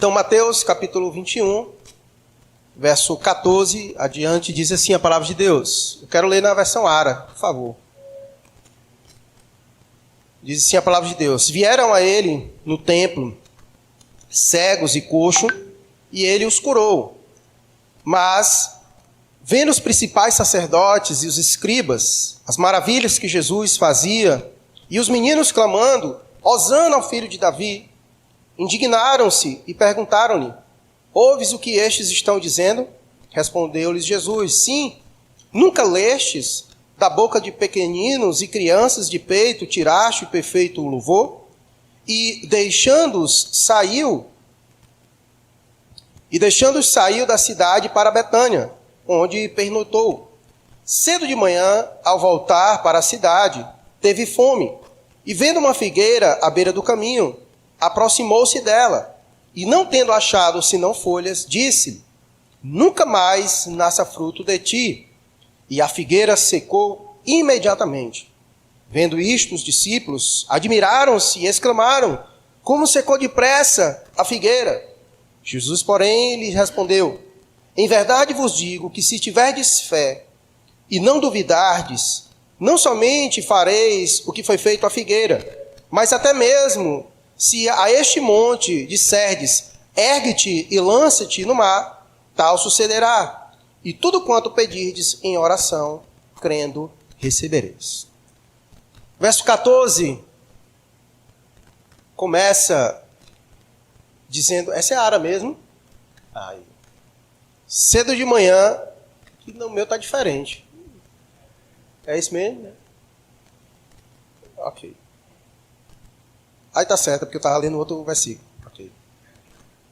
Então, Mateus capítulo 21, verso 14 adiante, diz assim a palavra de Deus. Eu quero ler na versão Ara, por favor. Diz assim a palavra de Deus: vieram a ele no templo cegos e coxos, e ele os curou. Mas, vendo os principais sacerdotes e os escribas, as maravilhas que Jesus fazia, e os meninos clamando, Hosana ao filho de Davi, indignaram-se e perguntaram-lhe: ouves o que estes estão dizendo? Respondeu-lhes Jesus: sim, nunca lestes da boca de pequeninos e crianças de peito tiraste o perfeito louvor? E deixando-os saiu da cidade para Betânia, onde pernoitou. Cedo de manhã, ao voltar para a cidade, teve fome, e vendo uma figueira à beira do caminho, aproximou-se dela, e não tendo achado senão folhas, disse: nunca mais nasça fruto de ti. E a figueira secou imediatamente. Vendo isto, os discípulos admiraram-se e exclamaram: como secou depressa a figueira? Jesus, porém, lhes respondeu: em verdade vos digo que se tiverdes fé e não duvidardes, não somente fareis o que foi feito à figueira, mas até mesmo se a este monte disserdes: ergue-te e lança-te no mar, tal sucederá. E tudo quanto pedirdes em oração, crendo, recebereis. Verso 14 começa dizendo, essa é a Ara mesmo? Aí. Cedo de manhã, que no meu está diferente. É isso mesmo, né? Ok. Aí tá certo, porque eu estava lendo outro versículo. Okay.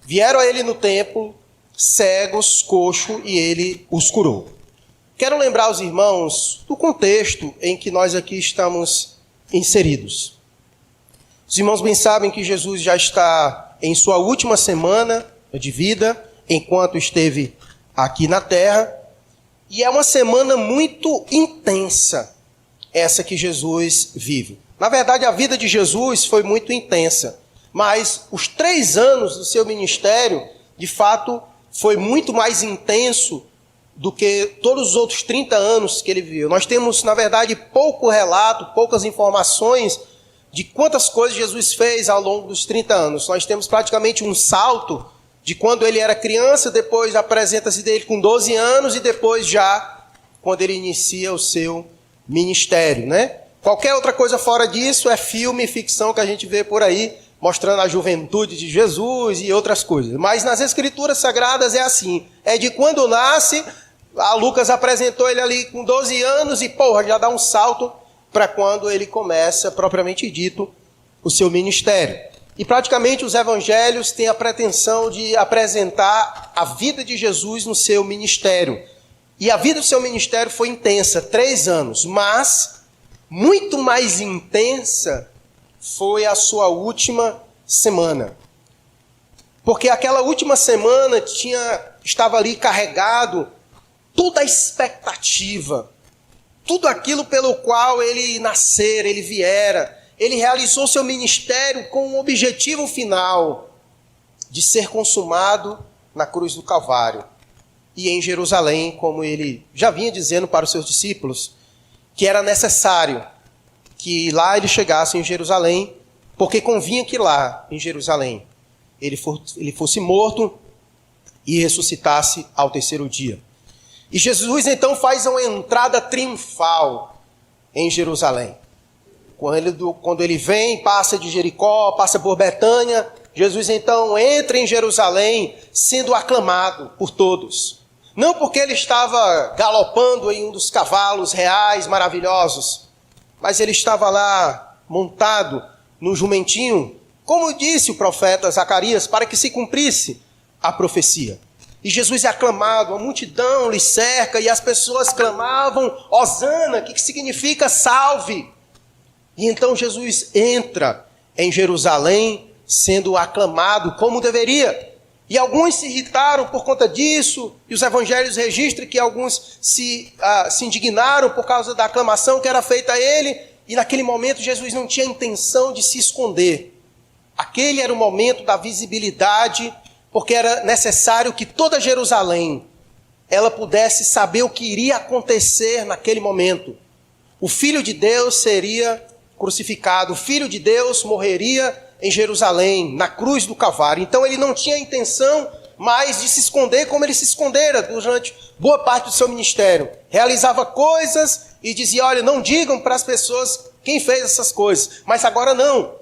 Vieram a ele no templo cegos, coxos, e ele os curou. Quero lembrar os irmãos do contexto em que nós aqui estamos inseridos. Os irmãos bem sabem que Jesus já está em sua última semana de vida, enquanto esteve aqui na terra, e é uma semana muito intensa, essa que Jesus vive. Na verdade, a vida de Jesus foi muito intensa, mas os 3 anos do seu ministério, de fato, foi muito mais intenso do que todos os outros 30 anos que ele viveu. Nós temos, na verdade, pouco relato, poucas informações de quantas coisas Jesus fez ao longo dos 30 anos. Nós temos praticamente um salto de quando ele era criança, depois apresenta-se dele com 12 anos e depois já quando ele inicia o seu ministério, né? Qualquer outra coisa fora disso é filme e ficção que a gente vê por aí, mostrando a juventude de Jesus e outras coisas. Mas nas Escrituras Sagradas é assim. É de quando nasce, a Lucas apresentou ele ali com 12 anos e, já dá um salto para quando ele começa, propriamente dito, o seu ministério. E praticamente os evangelhos têm a pretensão de apresentar a vida de Jesus no seu ministério. E a vida do seu ministério foi intensa, 3 anos, mas muito mais intensa foi a sua última semana. Porque aquela última semana estava ali carregado toda a expectativa, tudo aquilo pelo qual ele nascera, ele viera. Ele realizou seu ministério com um objetivo final de ser consumado na cruz do Calvário. E em Jerusalém, como ele já vinha dizendo para os seus discípulos, que era necessário que lá ele chegasse em Jerusalém, porque convinha que lá, em Jerusalém, ele fosse morto e ressuscitasse ao 3º dia. E Jesus então faz uma entrada triunfal em Jerusalém. Quando ele vem, passa de Jericó, passa por Betânia, Jesus então entra em Jerusalém sendo aclamado por todos. Não porque ele estava galopando em um dos cavalos reais maravilhosos, mas ele estava lá montado no jumentinho, como disse o profeta Zacarias, para que se cumprisse a profecia. E Jesus é aclamado, a multidão lhe cerca e as pessoas clamavam Hosana, que significa salve. E então Jesus entra em Jerusalém sendo aclamado como deveria. E alguns se irritaram por conta disso, e os evangelhos registram que alguns se indignaram por causa da aclamação que era feita a ele, e naquele momento Jesus não tinha intenção de se esconder. Aquele era o momento da visibilidade porque era necessário que toda Jerusalém ela pudesse saber o que iria acontecer naquele momento. O Filho de Deus seria crucificado, o Filho de Deus morreria em Jerusalém, na cruz do Calvário. Então ele não tinha intenção mais de se esconder como ele se escondera durante boa parte do seu ministério. Realizava coisas e dizia, olha, não digam para as pessoas quem fez essas coisas. Mas agora não.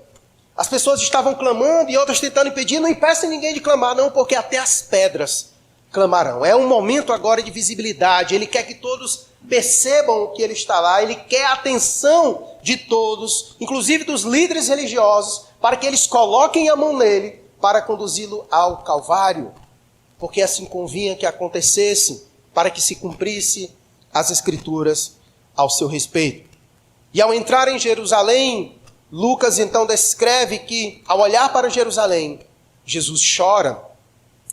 As pessoas estavam clamando e outras tentando impedir. Não impeçam ninguém de clamar, não, porque até as pedras clamarão. É um momento agora de visibilidade. Ele quer que todos percebam que ele está lá. Ele quer a atenção de todos, inclusive dos líderes religiosos, para que eles coloquem a mão nele para conduzi-lo ao Calvário. Porque assim convinha que acontecesse, para que se cumprisse as Escrituras ao seu respeito. E ao entrar em Jerusalém, Lucas então descreve que, ao olhar para Jerusalém, Jesus chora.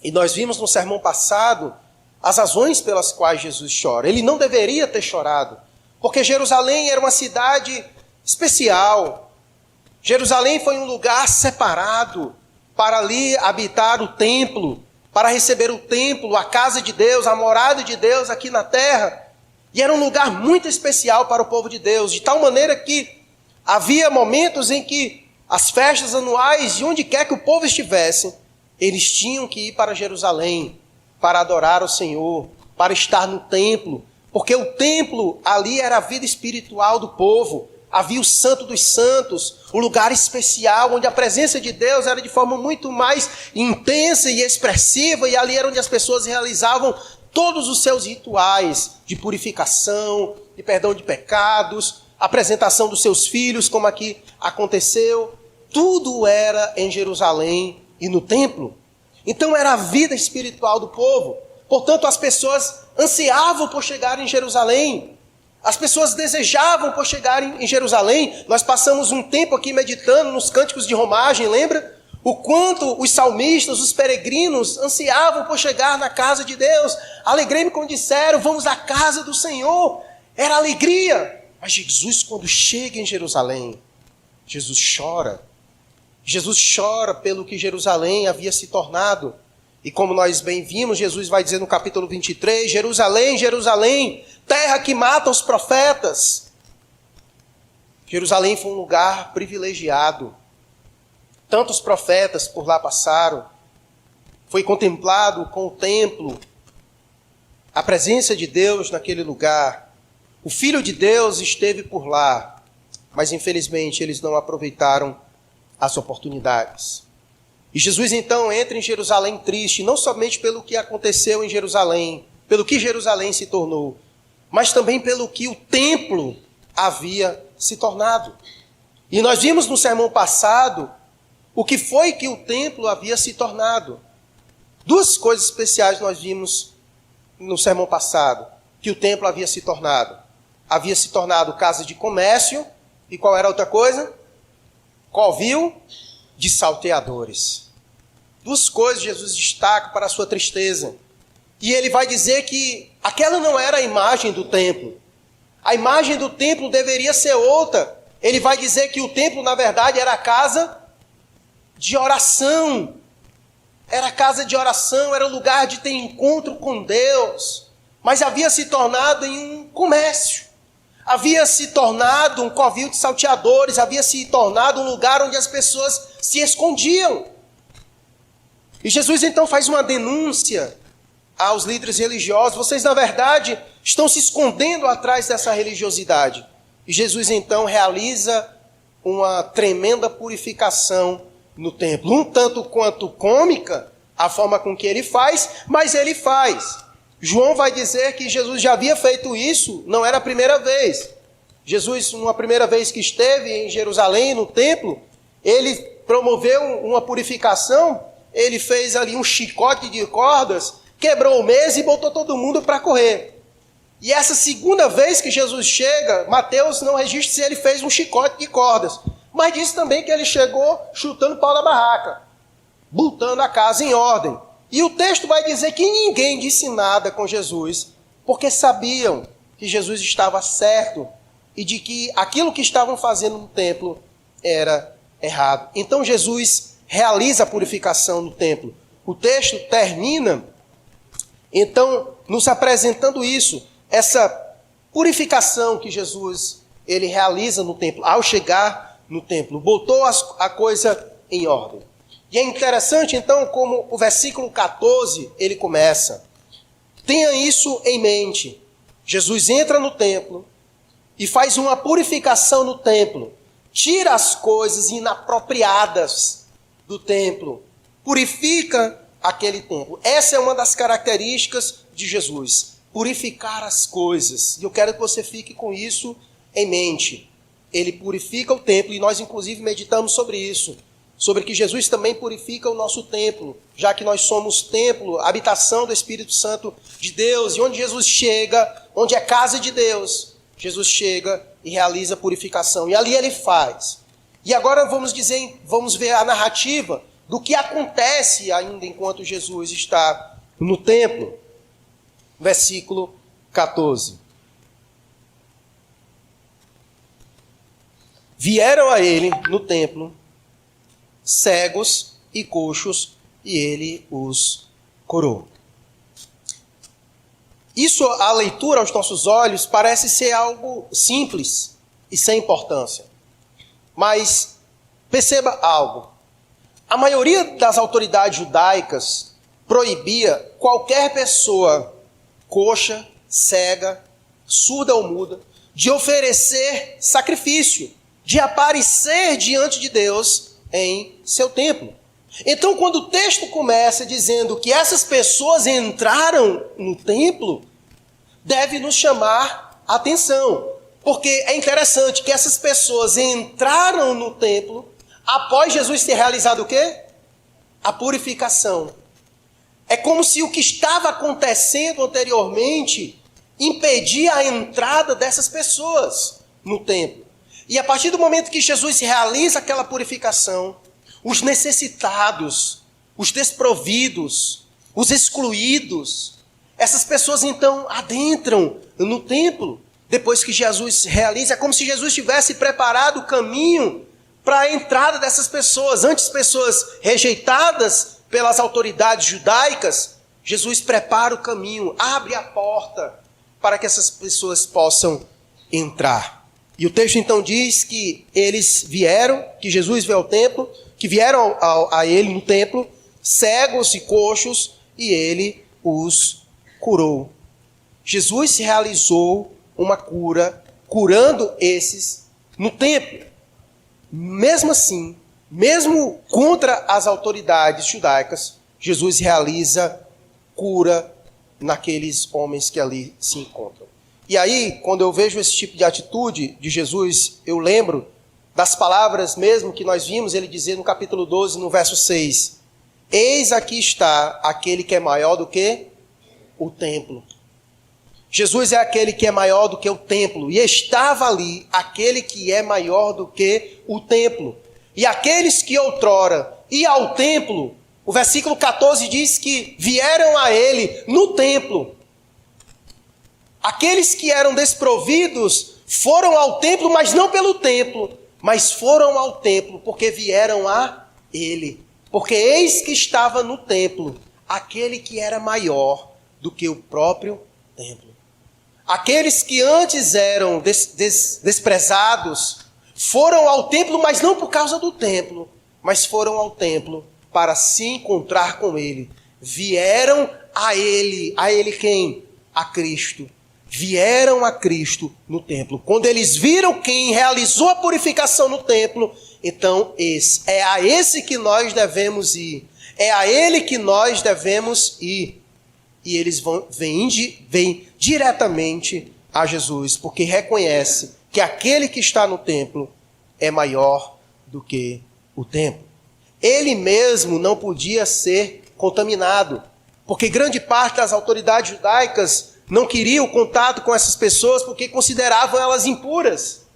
E nós vimos no sermão passado as razões pelas quais Jesus chora. Ele não deveria ter chorado, porque Jerusalém era uma cidade especial. Jerusalém foi um lugar separado para ali habitar o templo, para receber o templo, a casa de Deus, a morada de Deus aqui na terra. E era um lugar muito especial para o povo de Deus, de tal maneira que havia momentos em que as festas anuais, de onde quer que o povo estivesse, eles tinham que ir para Jerusalém para adorar o Senhor, para estar no templo, porque o templo ali era a vida espiritual do povo. Havia o Santo dos Santos, o lugar especial, onde a presença de Deus era de forma muito mais intensa e expressiva, e ali era onde as pessoas realizavam todos os seus rituais de purificação, de perdão de pecados, apresentação dos seus filhos, como aqui aconteceu. Tudo era em Jerusalém e no templo. Então era a vida espiritual do povo. Portanto, as pessoas ansiavam por chegar em Jerusalém. As pessoas desejavam por chegar em Jerusalém. Nós passamos um tempo aqui meditando nos cânticos de romagem, lembra? O quanto os salmistas, os peregrinos, ansiavam por chegar na casa de Deus. Alegrei-me quando disseram, vamos à casa do Senhor. Era alegria. Mas Jesus, quando chega em Jerusalém, Jesus chora. Jesus chora pelo que Jerusalém havia se tornado. E como nós bem vimos, Jesus vai dizer no capítulo 23, Jerusalém, Jerusalém, terra que mata os profetas. Jerusalém foi um lugar privilegiado. Tantos profetas por lá passaram. Foi contemplado com o templo, a presença de Deus naquele lugar. O Filho de Deus esteve por lá, mas infelizmente eles não aproveitaram as oportunidades. E Jesus então entra em Jerusalém triste, não somente pelo que aconteceu em Jerusalém, pelo que Jerusalém se tornou, mas também pelo que o templo havia se tornado. E nós vimos no sermão passado o que foi que o templo havia se tornado. Duas coisas especiais nós vimos no sermão passado, que o templo havia se tornado. Havia se tornado casa de comércio, e qual era a outra coisa? Covil de salteadores. Duas coisas Jesus destaca para a sua tristeza. E ele vai dizer que aquela não era a imagem do templo. A imagem do templo deveria ser outra. Ele vai dizer que o templo, na verdade, era a casa de oração. Era a casa de oração, era o lugar de ter encontro com Deus. Mas havia se tornado em um comércio. Havia se tornado um covil de salteadores, havia se tornado um lugar onde as pessoas se escondiam. E Jesus então faz uma denúncia aos líderes religiosos. Vocês, na verdade, estão se escondendo atrás dessa religiosidade. E Jesus então realiza uma tremenda purificação no templo. Um tanto quanto cômica a forma com que ele faz, mas ele faz. João vai dizer que Jesus já havia feito isso, não era a primeira vez. Jesus, numa primeira vez que esteve em Jerusalém, no templo, ele promoveu uma purificação, ele fez ali um chicote de cordas, quebrou o mês e botou todo mundo para correr. E essa segunda vez que Jesus chega, Mateus não registra se ele fez um chicote de cordas, mas diz também que ele chegou chutando pau na barraca, botando a casa em ordem. E o texto vai dizer que ninguém disse nada com Jesus, porque sabiam que Jesus estava certo e de que aquilo que estavam fazendo no templo era errado. Então Jesus realiza a purificação no templo. o texto termina, então, nos apresentando isso, essa purificação que Jesus ele realiza no templo, ao chegar no templo, botou a coisa em ordem. E é interessante, então, como o versículo 14, ele começa. Tenha isso em mente. Jesus entra no templo e faz uma purificação no templo. Tira as coisas inapropriadas do templo. Purifica aquele templo. Essa é uma das características de Jesus. Purificar as coisas. E eu quero que você fique com isso em mente. Ele purifica o templo e nós, inclusive, meditamos sobre isso. Sobre que Jesus também purifica o nosso templo, já que nós somos templo, habitação do Espírito Santo de Deus, e onde Jesus chega, onde é casa de Deus, Jesus chega e realiza a purificação, e ali ele faz. E agora vamos ver a narrativa do que acontece ainda enquanto Jesus está no templo. Versículo 14. Vieram a ele no templo cegos e coxos, e ele os curou. Isso, a leitura aos nossos olhos, parece ser algo simples e sem importância. Mas perceba algo. A maioria das autoridades judaicas proibia qualquer pessoa coxa, cega, surda ou muda, de oferecer sacrifício, de aparecer diante de Deus em seu templo. Então, quando o texto começa dizendo que essas pessoas entraram no templo, deve nos chamar a atenção. Porque é interessante que essas pessoas entraram no templo após Jesus ter realizado o quê? A purificação. É como se o que estava acontecendo anteriormente impedia a entrada dessas pessoas no templo. E a partir do momento que Jesus realiza aquela purificação, os necessitados, os desprovidos, os excluídos, essas pessoas então adentram no templo. Depois que Jesus realiza, é como se Jesus tivesse preparado o caminho para a entrada dessas pessoas. Antes, pessoas rejeitadas pelas autoridades judaicas, Jesus prepara o caminho, abre a porta para que essas pessoas possam entrar. E o texto então diz que eles vieram, que Jesus veio ao templo, que vieram a ele no templo, cegos e coxos, e ele os curou. Jesus realizou uma cura, curando esses no templo. Mesmo assim, mesmo contra as autoridades judaicas, Jesus realiza cura naqueles homens que ali se encontram. E aí, quando eu vejo esse tipo de atitude de Jesus, eu lembro das palavras mesmo que nós vimos ele dizer no capítulo 12, no verso 6. Eis aqui está aquele que é maior do que o templo. Jesus é aquele que é maior do que o templo. E estava ali aquele que é maior do que o templo. E aqueles que outrora iam ao templo, o versículo 14 diz que vieram a ele no templo. Aqueles que eram desprovidos foram ao templo, mas não pelo templo, mas foram ao templo porque vieram a ele. Porque eis que estava no templo aquele que era maior do que o próprio templo. Aqueles que antes eram desprezados foram ao templo, mas não por causa do templo, mas foram ao templo para se encontrar com ele. Vieram a ele quem? A Cristo. Vieram a Cristo no templo. Quando eles viram quem realizou a purificação no templo, então é a esse que nós devemos ir. É a ele que nós devemos ir. E eles vêm diretamente a Jesus, porque reconhece que aquele que está no templo é maior do que o templo. Ele mesmo não podia ser contaminado, porque grande parte das autoridades judaicas não queriam contato com essas pessoas porque consideravam elas impuras.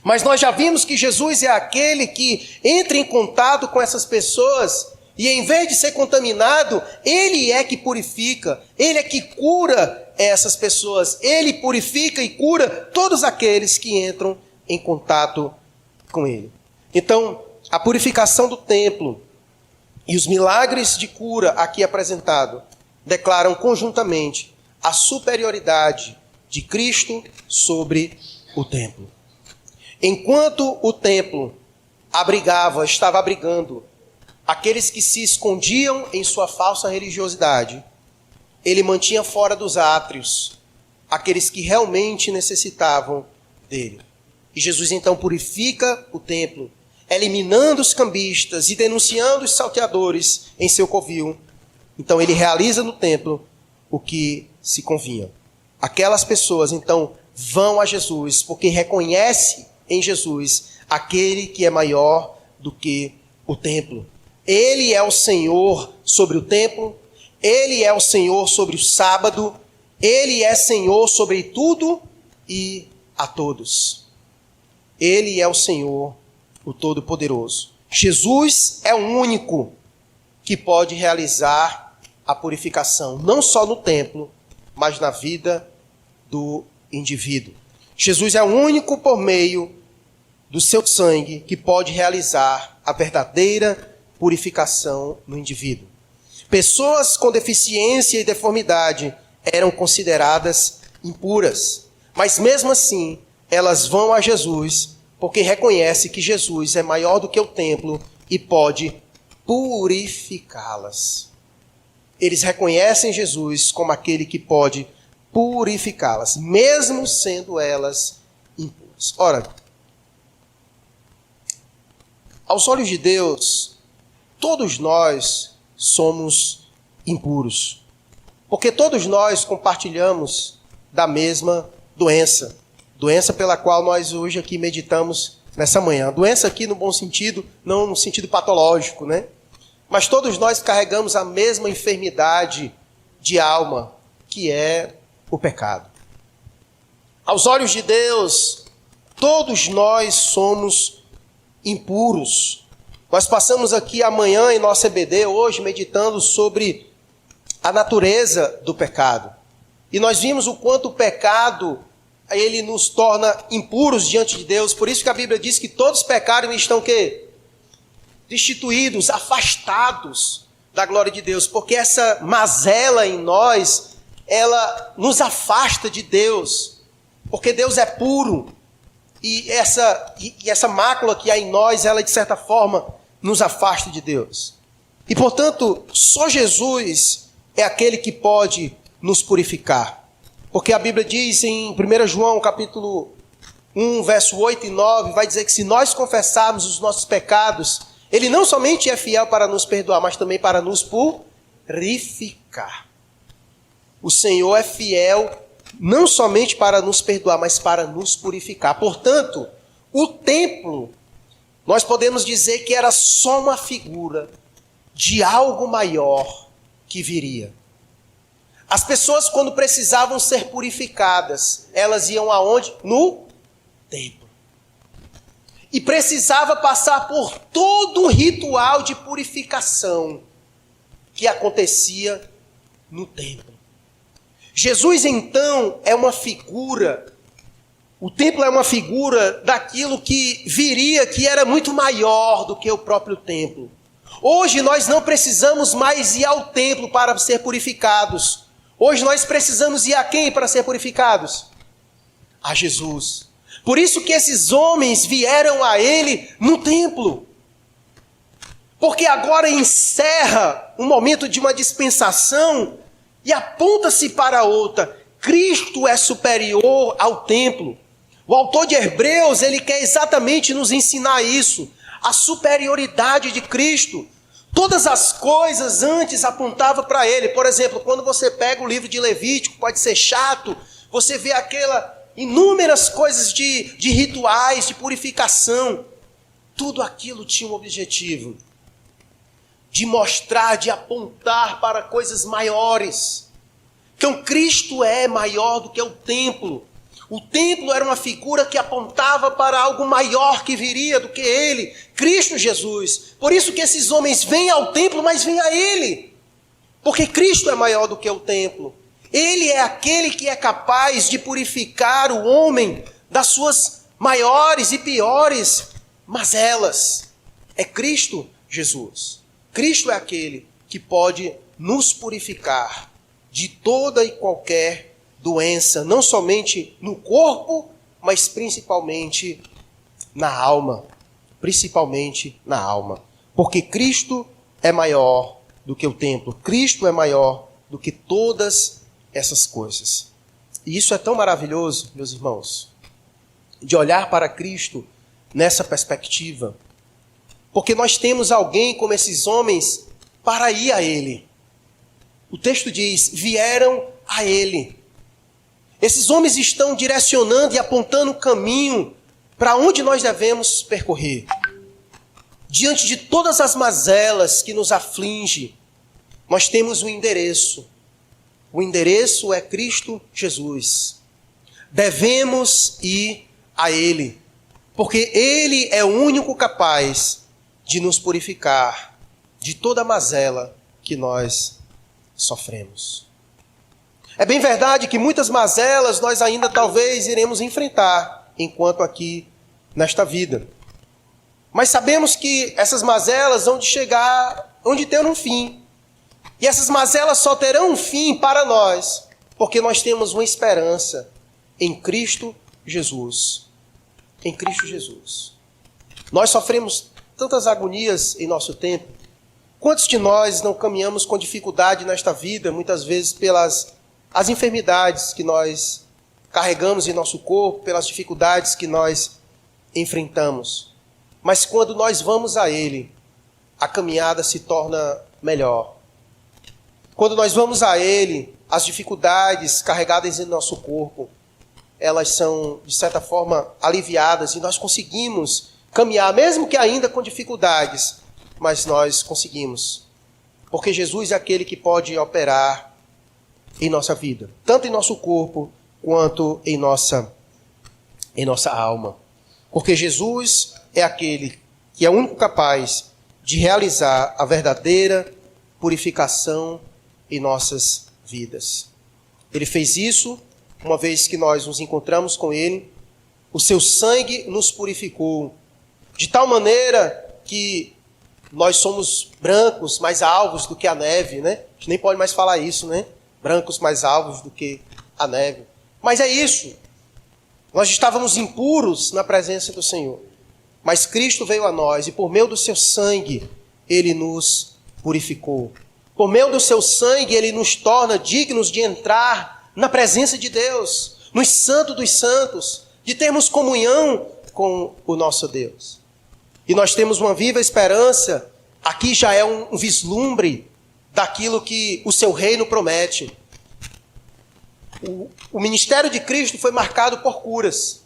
Mas nós já vimos que Jesus é aquele que entra em contato com essas pessoas e em vez de ser contaminado, ele é que purifica, ele é que cura essas pessoas. Ele purifica e cura todos aqueles que entram em contato com ele. Então, a purificação do templo E os milagres de cura aqui apresentados declaram conjuntamente a superioridade de Cristo sobre o templo. Enquanto o templo estava abrigando aqueles que se escondiam em sua falsa religiosidade, ele mantinha fora dos átrios aqueles que realmente necessitavam dele. E Jesus então purifica o templo, eliminando os cambistas e denunciando os salteadores em seu covil. Então ele realiza no templo o que se convinha. Aquelas pessoas então vão a Jesus porque reconhecem em Jesus aquele que é maior do que o templo. Ele é o Senhor sobre o templo, ele é o Senhor sobre o sábado, ele é Senhor sobre tudo e a todos. Ele é o Senhor, o Todo-Poderoso. Jesus é o único que pode realizar a purificação, não só no templo, mas na vida do indivíduo. Jesus é o único por meio do seu sangue que pode realizar a verdadeira purificação no indivíduo. Pessoas com deficiência e deformidade eram consideradas impuras, mas mesmo assim elas vão a Jesus porque reconhecem que Jesus é maior do que o templo e pode purificá-las. Eles reconhecem Jesus como aquele que pode purificá-las, mesmo sendo elas impuras. Ora, aos olhos de Deus, todos nós somos impuros, porque todos nós compartilhamos da mesma doença pela qual nós hoje aqui meditamos nessa manhã. Doença aqui no bom sentido, não no sentido patológico, né? Mas todos nós carregamos a mesma enfermidade de alma, que é o pecado. Aos olhos de Deus, todos nós somos impuros. Nós passamos aqui amanhã em nosso EBD, hoje, meditando sobre a natureza do pecado. E nós vimos o quanto o pecado, ele nos torna impuros diante de Deus. Por isso que a Bíblia diz que todos pecaram e estão o quê? Destituídos, afastados da glória de Deus. Porque essa mazela em nós, ela nos afasta de Deus. Porque Deus é puro. E essa mácula que há em nós, ela de certa forma nos afasta de Deus. E portanto, só Jesus é aquele que pode nos purificar. Porque a Bíblia diz em 1 João capítulo 1, verso 8 e 9, vai dizer que se nós confessarmos os nossos pecados, Ele não somente é fiel para nos perdoar, mas também para nos purificar. O Senhor é fiel não somente para nos perdoar, mas para nos purificar. Portanto, o templo, nós podemos dizer que era só uma figura de algo maior que viria. As pessoas, quando precisavam ser purificadas, elas iam aonde? No templo. E precisava passar por todo um ritual de purificação que acontecia no templo. Jesus, então, é uma figura, o templo é uma figura daquilo que viria, que era muito maior do que o próprio templo. Hoje nós não precisamos mais ir ao templo para ser purificados. Hoje nós precisamos ir a quem para ser purificados? A Jesus. Por isso que esses homens vieram a Ele no templo. Porque agora encerra um momento de uma dispensação e aponta-se para outra. Cristo é superior ao templo. O autor de Hebreus, ele quer exatamente nos ensinar isso. A superioridade de Cristo. Todas as coisas antes apontavam para Ele. Por exemplo, quando você pega o livro de Levítico, pode ser chato, você vê inúmeras coisas de rituais, de purificação. Tudo aquilo tinha um objetivo. De mostrar, de apontar para coisas maiores. Então Cristo é maior do que o templo. O templo era uma figura que apontava para algo maior que viria do que Ele, Cristo Jesus. Por isso que esses homens vêm ao templo, mas vêm a Ele. Porque Cristo é maior do que o templo. Ele é aquele que é capaz de purificar o homem das suas maiores e piores mazelas. É Cristo Jesus. Cristo é aquele que pode nos purificar de toda e qualquer doença, não somente no corpo, mas principalmente na alma. Principalmente na alma. Porque Cristo é maior do que o templo. Cristo é maior do que todas essas coisas. E isso é tão maravilhoso, meus irmãos, de olhar para Cristo nessa perspectiva. Porque nós temos alguém como esses homens para ir a Ele. O texto diz, vieram a Ele. Esses homens estão direcionando e apontando o caminho para onde nós devemos percorrer. Diante de todas as mazelas que nos afligem, nós temos um endereço. O endereço é Cristo Jesus. Devemos ir a Ele, porque Ele é o único capaz de nos purificar de toda a mazela que nós sofremos. É bem verdade que muitas mazelas nós ainda talvez iremos enfrentar enquanto aqui nesta vida. Mas sabemos que essas mazelas vão ter um fim. E essas mazelas só terão um fim para nós, porque nós temos uma esperança em Cristo Jesus. Em Cristo Jesus. Nós sofremos tantas agonias em nosso tempo. Quantos de nós não caminhamos com dificuldade nesta vida, muitas vezes pelas as enfermidades que nós carregamos em nosso corpo, pelas dificuldades que nós enfrentamos. Mas quando nós vamos a Ele, a caminhada se torna melhor. Quando nós vamos a Ele, as dificuldades carregadas em nosso corpo, elas são, de certa forma, aliviadas e nós conseguimos caminhar, mesmo que ainda com dificuldades, mas nós conseguimos. Porque Jesus é aquele que pode operar em nossa vida, tanto em nosso corpo quanto em nossa alma. Porque Jesus é aquele que é o único capaz de realizar a verdadeira purificação em nossas vidas. Ele fez isso uma vez que nós nos encontramos com Ele. O seu sangue nos purificou de tal maneira que nós somos brancos, mais alvos do que a neve, né? A gente nem pode mais falar isso, né? Brancos mais alvos do que a neve. Mas é isso. Nós estávamos impuros na presença do Senhor. Mas Cristo veio a nós e por meio do seu sangue, Ele nos purificou. Por meio do seu sangue, Ele nos torna dignos de entrar na presença de Deus, nos santos dos santos, de termos comunhão com o nosso Deus. E nós temos uma viva esperança, aqui já é um vislumbre daquilo que o seu reino promete. O ministério de Cristo foi marcado por curas.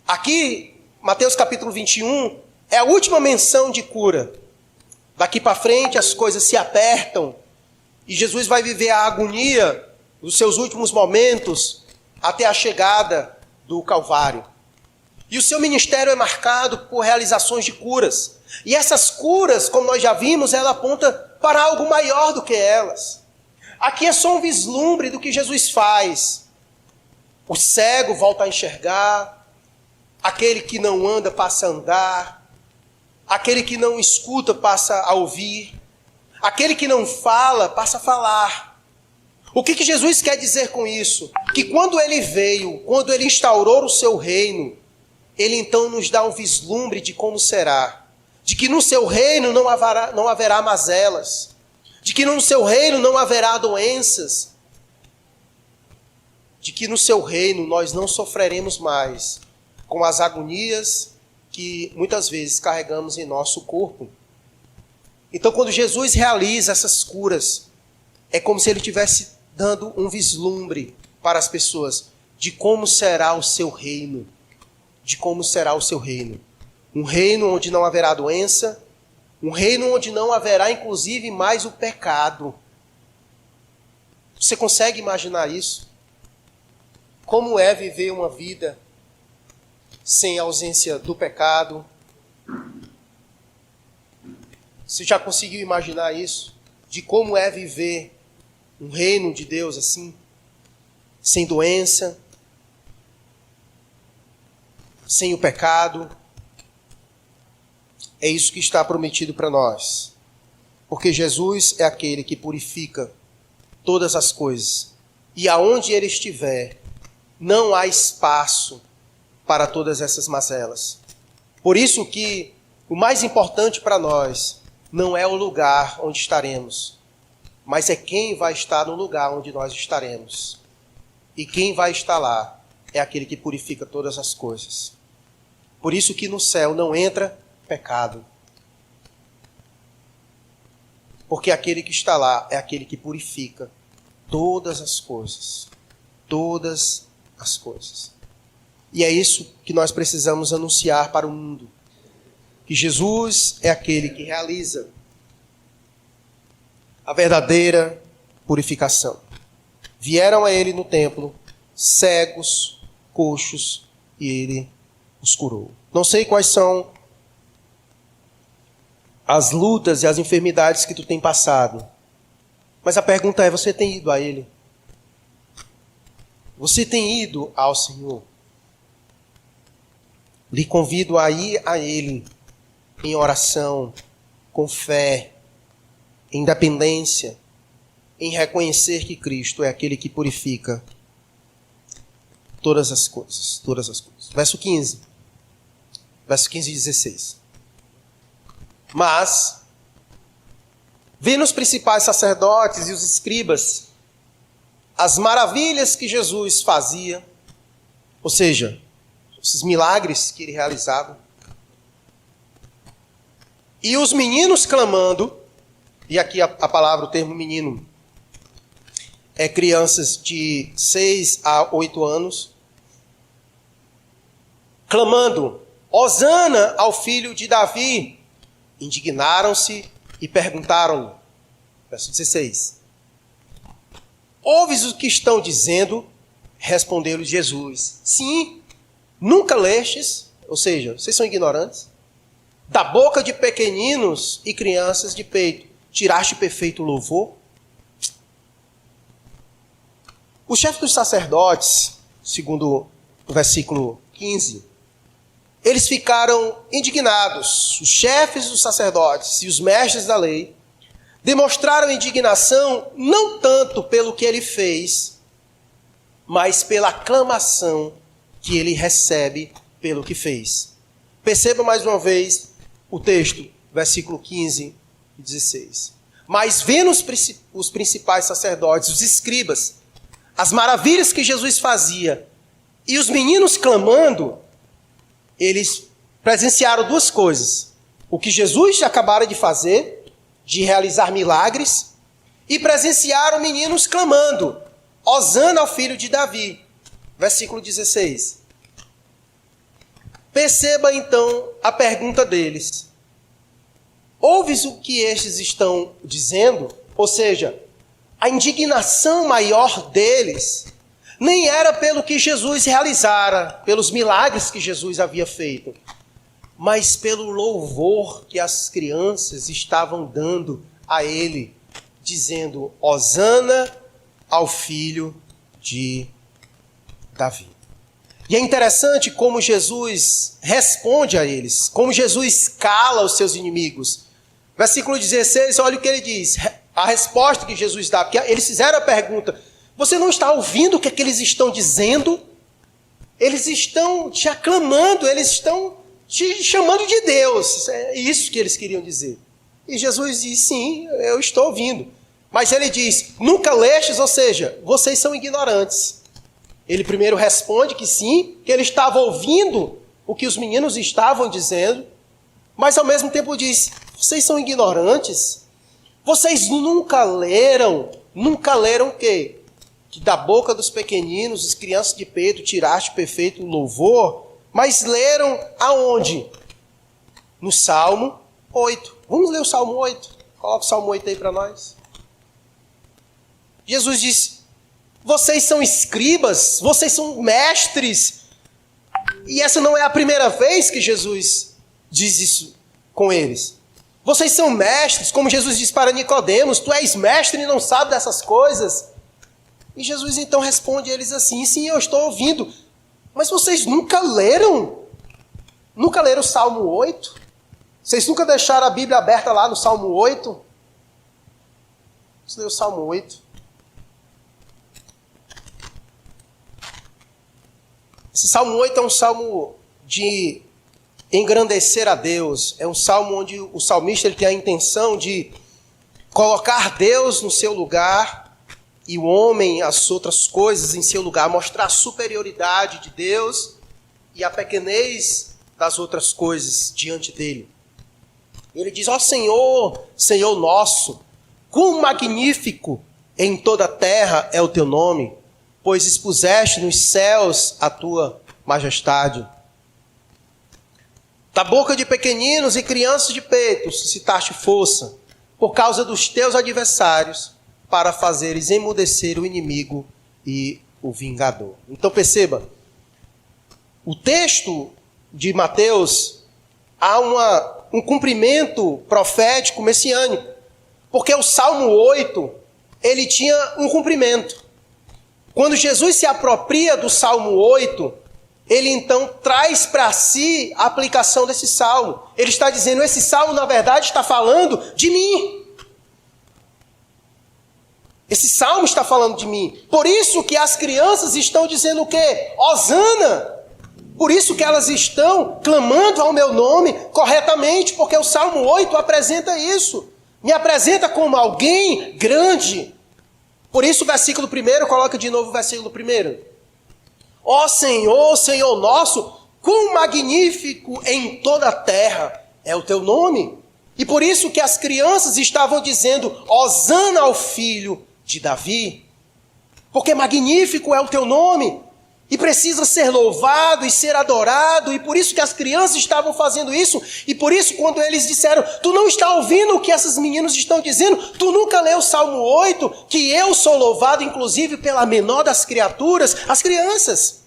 Aqui, Mateus capítulo 21, é a última menção de cura. Daqui para frente as coisas se apertam e Jesus vai viver a agonia dos seus últimos momentos até a chegada do Calvário. E o seu ministério é marcado por realizações de curas. E essas curas, como nós já vimos, ela aponta para algo maior do que elas. Aqui é só um vislumbre do que Jesus faz. O cego volta a enxergar, aquele que não anda passa a andar, aquele que não escuta passa a ouvir, aquele que não fala passa a falar. O que Jesus quer dizer com isso? Que quando Ele veio, quando Ele instaurou o seu reino, Ele então nos dá um vislumbre de como será. De que no seu reino não haverá mazelas. De que no seu reino não haverá doenças. De que no seu reino nós não sofreremos mais com as agonias que muitas vezes carregamos em nosso corpo. Então, quando Jesus realiza essas curas, é como se Ele estivesse dando um vislumbre para as pessoas de como será o seu reino. De como será o seu reino. Um reino onde não haverá doença, um reino onde não haverá inclusive mais o pecado. Você consegue imaginar isso? Como é viver uma vida sem a ausência do pecado? Você já conseguiu imaginar isso? De como é viver um reino de Deus assim? Sem doença, sem o pecado. É isso que está prometido para nós. Porque Jesus é aquele que purifica todas as coisas. E aonde ele estiver, não há espaço para todas essas mazelas. Por isso que o mais importante para nós não é o lugar onde estaremos, mas é quem vai estar no lugar onde nós estaremos. E quem vai estar lá é aquele que purifica todas as coisas. Por isso que no céu não entra pecado. Porque aquele que está lá é aquele que purifica todas as coisas. Todas as coisas. E é isso que nós precisamos anunciar para o mundo. Que Jesus é aquele que realiza a verdadeira purificação. Vieram a ele no templo cegos, coxos, e ele os curou. Não sei quais são as lutas e as enfermidades que tu tem passado, mas a pergunta é, você tem ido a ele? Você tem ido ao Senhor? Lhe convido a ir a ele em oração, com fé, em dependência, em reconhecer que Cristo é aquele que purifica todas as coisas, todas as coisas. Verso 15 e 16. Mas, vendo os principais sacerdotes e os escribas as maravilhas que Jesus fazia, ou seja, esses milagres que ele realizava, e os meninos clamando, e aqui a palavra, o termo menino, é crianças de 6 a 8 anos, clamando, Hosana ao filho de Davi, indignaram-se e perguntaram-lhe, verso 16, ouves o que estão dizendo? Respondeu-lhe Jesus, sim, nunca lestes, ou seja, vocês são ignorantes, da boca de pequeninos e crianças de peito, tiraste perfeito louvor? O chefe dos sacerdotes, segundo o versículo 15, eles ficaram indignados. Os chefes dos sacerdotes e os mestres da lei demonstraram indignação não tanto pelo que ele fez, mas pela aclamação que ele recebe pelo que fez. Perceba mais uma vez o texto, versículo 15 e 16. Mas vendo os principais sacerdotes, os escribas, as maravilhas que Jesus fazia, e os meninos clamando, eles presenciaram duas coisas. O que Jesus acabara de fazer, de realizar milagres, e presenciaram meninos clamando, Hosana ao filho de Davi. Versículo 16. Perceba então a pergunta deles. Ouves o que estes estão dizendo? Ou seja, a indignação maior deles nem era pelo que Jesus realizara, pelos milagres que Jesus havia feito, mas pelo louvor que as crianças estavam dando a ele, dizendo, Hosana ao filho de Davi. E é interessante como Jesus responde a eles, como Jesus cala os seus inimigos. Versículo 16, olha o que ele diz, a resposta que Jesus dá, porque eles fizeram a pergunta, você não está ouvindo o que é que eles estão dizendo? Eles estão te aclamando, eles estão te chamando de Deus, é isso que eles queriam dizer. E Jesus diz, sim, eu estou ouvindo. Mas ele diz, nunca lestes, ou seja, vocês são ignorantes. Ele primeiro responde que sim, que ele estava ouvindo o que os meninos estavam dizendo, mas ao mesmo tempo diz, vocês são ignorantes? Vocês nunca leram o quê? Que da boca dos pequeninos, as crianças de peito, tiraste perfeito louvor, mas leram aonde? No Salmo 8. Vamos ler o Salmo 8. Coloca o Salmo 8 aí para nós. Jesus diz, vocês são escribas, vocês são mestres. E essa não é a primeira vez que Jesus diz isso com eles. Vocês são mestres, como Jesus diz para Nicodemos, tu és mestre e não sabe dessas coisas. E Jesus então responde a eles assim, sim, eu estou ouvindo, mas vocês nunca leram? Nunca leram o Salmo 8? Vocês nunca deixaram a Bíblia aberta lá no Salmo 8? Vamos ler o Salmo 8. Esse Salmo 8 é um salmo de engrandecer a Deus. É um salmo onde o salmista ele tem a intenção de colocar Deus no seu lugar e o homem, as outras coisas em seu lugar. Mostrar a superioridade de Deus e a pequenez das outras coisas diante dele. Ele diz: ó Senhor, Senhor nosso, quão magnífico em toda a terra é o teu nome, pois expuseste nos céus a tua majestade. Da boca de pequeninos e crianças de peito suscitaste força, por causa dos teus adversários, para fazeres emudecer o inimigo e o vingador. Então perceba, o texto de Mateus há um cumprimento profético messiânico, porque o Salmo 8, ele tinha um cumprimento. Quando Jesus se apropria do Salmo 8, ele então traz para si a aplicação desse salmo. Ele está dizendo, esse salmo na verdade está falando de mim. Esse salmo está falando de mim. Por isso que as crianças estão dizendo o quê? Hosana! Por isso que elas estão clamando ao meu nome corretamente, porque o Salmo 8 apresenta isso. Me apresenta como alguém grande. Por isso o versículo 1, coloca de novo o versículo 1. Ó Senhor, Senhor nosso, quão magnífico em toda a terra é o teu nome. E por isso que as crianças estavam dizendo, hosana ao filho de Davi. Porque magnífico é o teu nome. E precisa ser louvado e ser adorado. E por isso que as crianças estavam fazendo isso. E por isso quando eles disseram, tu não está ouvindo o que esses meninos estão dizendo? Tu nunca leu o Salmo 8? Que eu sou louvado inclusive pela menor das criaturas, as crianças.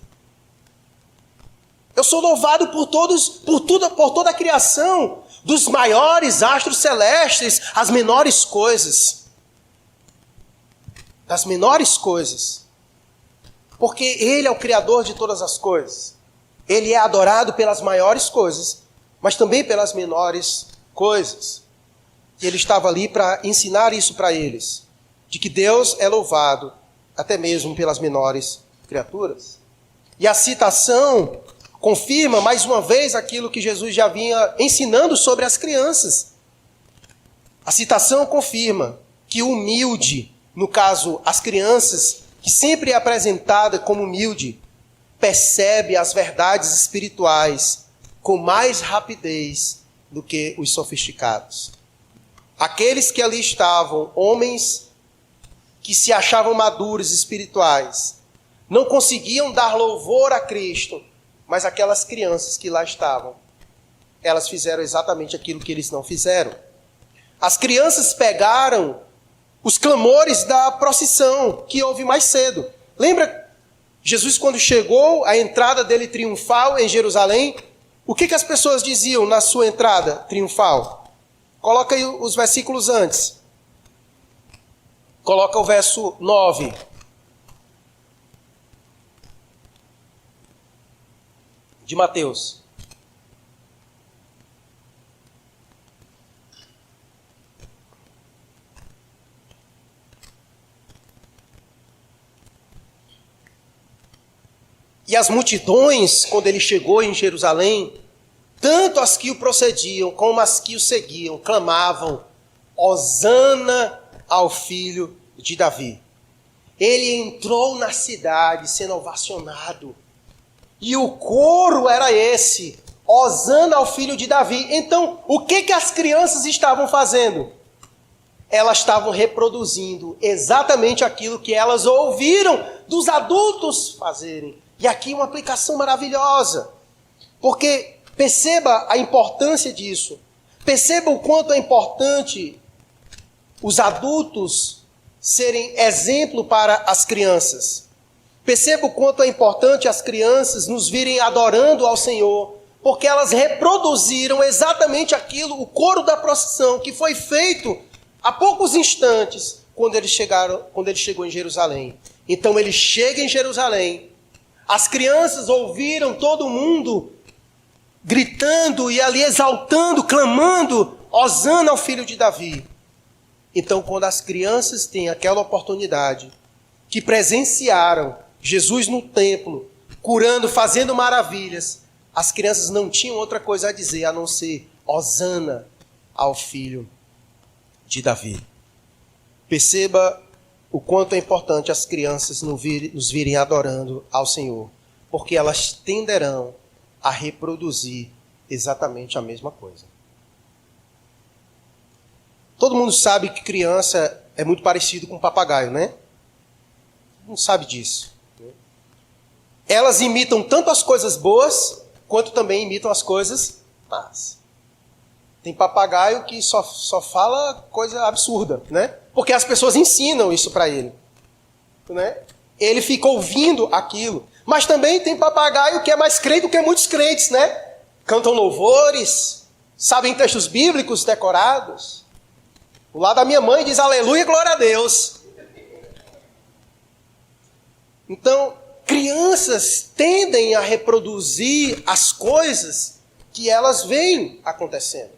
Eu sou louvado por toda a criação. Dos maiores astros celestes, as menores coisas. Das menores coisas. Porque Ele é o Criador de todas as coisas. Ele é adorado pelas maiores coisas, mas também pelas menores coisas. E Ele estava ali para ensinar isso para eles. De que Deus é louvado até mesmo pelas menores criaturas. E a citação confirma mais uma vez aquilo que Jesus já vinha ensinando sobre as crianças. A citação confirma que o humilde, no caso as crianças, que sempre é apresentada como humilde, percebe as verdades espirituais com mais rapidez do que os sofisticados. Aqueles que ali estavam, homens que se achavam maduros espirituais, não conseguiam dar louvor a Cristo, mas aquelas crianças que lá estavam, elas fizeram exatamente aquilo que eles não fizeram. As crianças pegaram os clamores da procissão que houve mais cedo. Lembra Jesus quando chegou, a entrada dele triunfal em Jerusalém? O que as pessoas diziam na sua entrada triunfal? Coloca aí os versículos antes. Coloca o verso 9. De Mateus. E as multidões, quando ele chegou em Jerusalém, tanto as que o procediam como as que o seguiam, clamavam, hosana ao filho de Davi. Ele entrou na cidade sendo ovacionado. E o coro era esse, hosana ao filho de Davi. Então, o que as crianças estavam fazendo? Elas estavam reproduzindo exatamente aquilo que elas ouviram dos adultos fazerem. E aqui uma aplicação maravilhosa, porque perceba a importância disso, perceba o quanto é importante os adultos serem exemplo para as crianças, perceba o quanto é importante as crianças nos virem adorando ao Senhor, porque elas reproduziram exatamente aquilo, o coro da procissão que foi feito há poucos instantes quando ele chegou em Jerusalém. Então ele chega em Jerusalém. As crianças ouviram todo mundo gritando e ali exaltando, clamando, hosana ao filho de Davi. Então, quando as crianças têm aquela oportunidade, que presenciaram Jesus no templo, curando, fazendo maravilhas, as crianças não tinham outra coisa a dizer a não ser hosana ao filho de Davi. Perceba o quanto é importante as crianças nos virem adorando ao Senhor, porque elas tenderão a reproduzir exatamente a mesma coisa. Todo mundo sabe que criança é muito parecido com papagaio, né? Todo mundo sabe disso. Elas imitam tanto as coisas boas, quanto também imitam as coisas más. Tem papagaio que só fala coisa absurda, né? Porque as pessoas ensinam isso para ele, né? Ele fica ouvindo aquilo. Mas também tem papagaio que é mais crente do que muitos crentes, né? Cantam louvores, sabem textos bíblicos decorados. O lado da minha mãe diz aleluia, glória a Deus. Então, crianças tendem a reproduzir as coisas que elas veem acontecendo.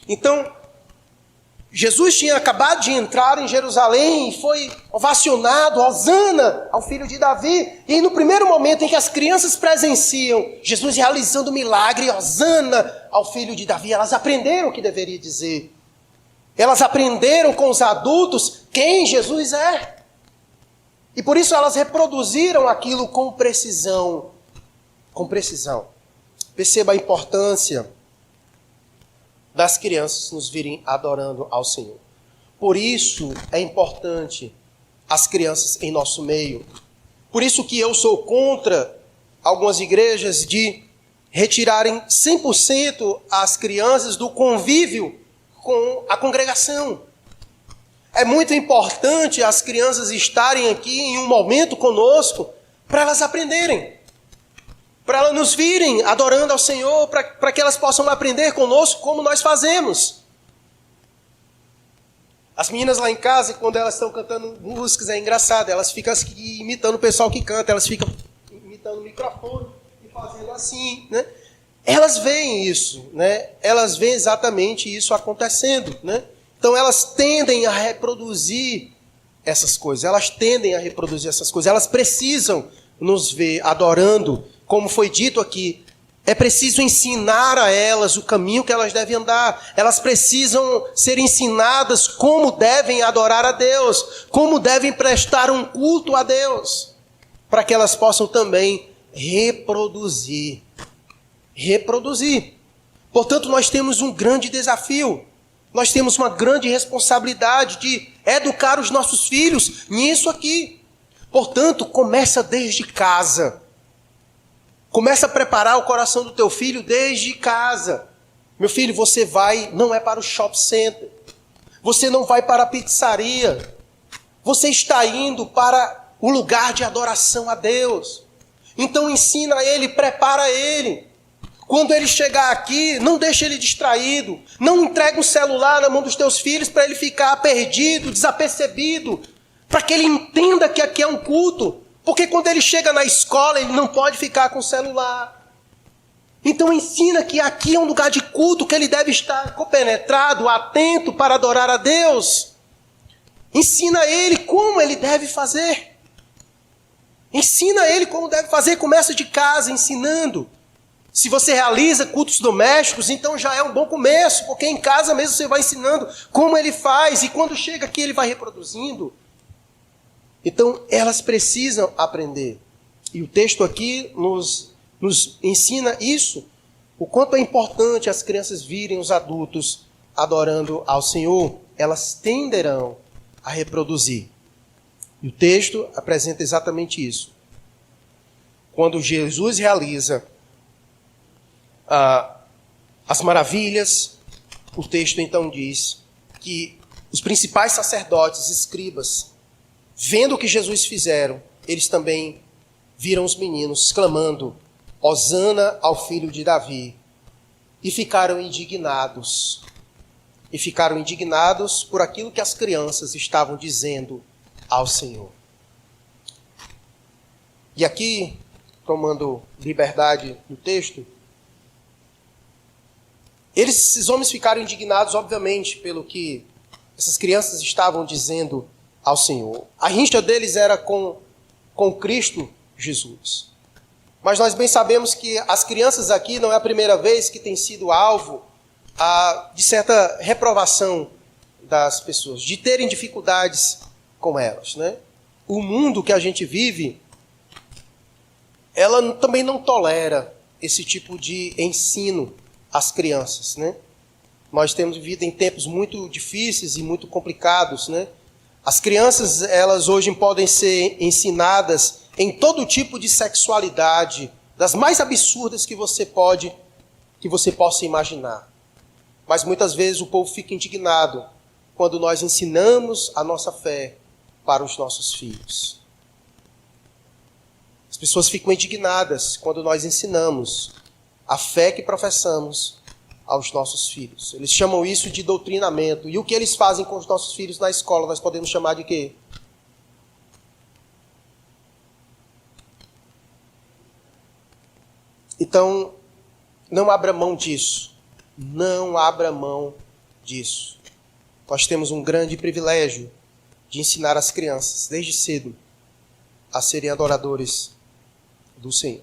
Então, Jesus tinha acabado de entrar em Jerusalém e foi ovacionado, hosana ao filho de Davi. E no primeiro momento em que as crianças presenciam Jesus realizando o milagre, hosana ao filho de Davi, elas aprenderam o que deveria dizer. Elas aprenderam com os adultos quem Jesus é. E por isso elas reproduziram aquilo com precisão. Com precisão. Perceba a importância das crianças nos virem adorando ao Senhor. Por isso é importante as crianças em nosso meio. Por isso que eu sou contra algumas igrejas de retirarem 100% as crianças do convívio com a congregação. É muito importante as crianças estarem aqui em um momento conosco para elas aprenderem. Para elas nos virem adorando ao Senhor, para que elas possam aprender conosco como nós fazemos. As meninas lá em casa, quando elas estão cantando músicas, é engraçado, elas ficam imitando o pessoal que canta, elas ficam imitando o microfone e fazendo assim, né? Elas veem isso, né? Elas veem exatamente isso acontecendo, né? Então elas tendem a reproduzir essas coisas, elas precisam nos ver adorando. Como foi dito aqui, é preciso ensinar a elas o caminho que elas devem andar. Elas precisam ser ensinadas como devem adorar a Deus, como devem prestar um culto a Deus, para que elas possam também reproduzir. Portanto, nós temos um grande desafio. Nós temos uma grande responsabilidade de educar os nossos filhos nisso aqui. Portanto, começa desde casa. Começa a preparar o coração do teu filho desde casa. Meu filho, você vai, não é para o shopping center. Você não vai para a pizzaria. Você está indo para o lugar de adoração a Deus. Então ensina ele, prepara ele. Quando ele chegar aqui, não deixe ele distraído. Não entregue um celular na mão dos teus filhos para ele ficar perdido, desapercebido. Para que ele entenda que aqui é um culto. Porque quando ele chega na escola, ele não pode ficar com o celular. Então ensina que aqui é um lugar de culto, que ele deve estar compenetrado, atento para adorar a Deus. Ensina ele como ele deve fazer. Ensina ele como deve fazer, começa de casa ensinando. Se você realiza cultos domésticos, então já é um bom começo, porque em casa mesmo você vai ensinando como ele faz, e quando chega aqui ele vai reproduzindo. Então, elas precisam aprender. E o texto aqui nos ensina isso, o quanto é importante as crianças virem os adultos adorando ao Senhor. Elas tenderão a reproduzir. E o texto apresenta exatamente isso. Quando Jesus realiza as maravilhas, o texto então diz que os principais sacerdotes, escribas, vendo o que Jesus fizeram, eles também viram os meninos clamando, hosana ao filho de Davi, e ficaram indignados. E ficaram indignados por aquilo que as crianças estavam dizendo ao Senhor. E aqui, tomando liberdade no texto, esses homens ficaram indignados, obviamente, pelo que essas crianças estavam dizendo ao Senhor. A rincha deles era com Cristo Jesus. Mas nós bem sabemos que as crianças aqui não é a primeira vez que têm sido alvo de certa reprovação das pessoas, de terem dificuldades com elas, né? O mundo que a gente vive, ela também não tolera esse tipo de ensino às crianças, né? Nós temos vivido em tempos muito difíceis e muito complicados, né? As crianças, elas hoje podem ser ensinadas em todo tipo de sexualidade, das mais absurdas que você possa imaginar. Mas muitas vezes o povo fica indignado quando nós ensinamos a nossa fé para os nossos filhos. As pessoas ficam indignadas quando nós ensinamos a fé que professamos aos nossos filhos. Eles chamam isso de doutrinamento. E o que eles fazem com os nossos filhos na escola, nós podemos chamar de quê? Então, não abra mão disso. Não abra mão disso. Nós temos um grande privilégio de ensinar as crianças, desde cedo, a serem adoradores do Senhor.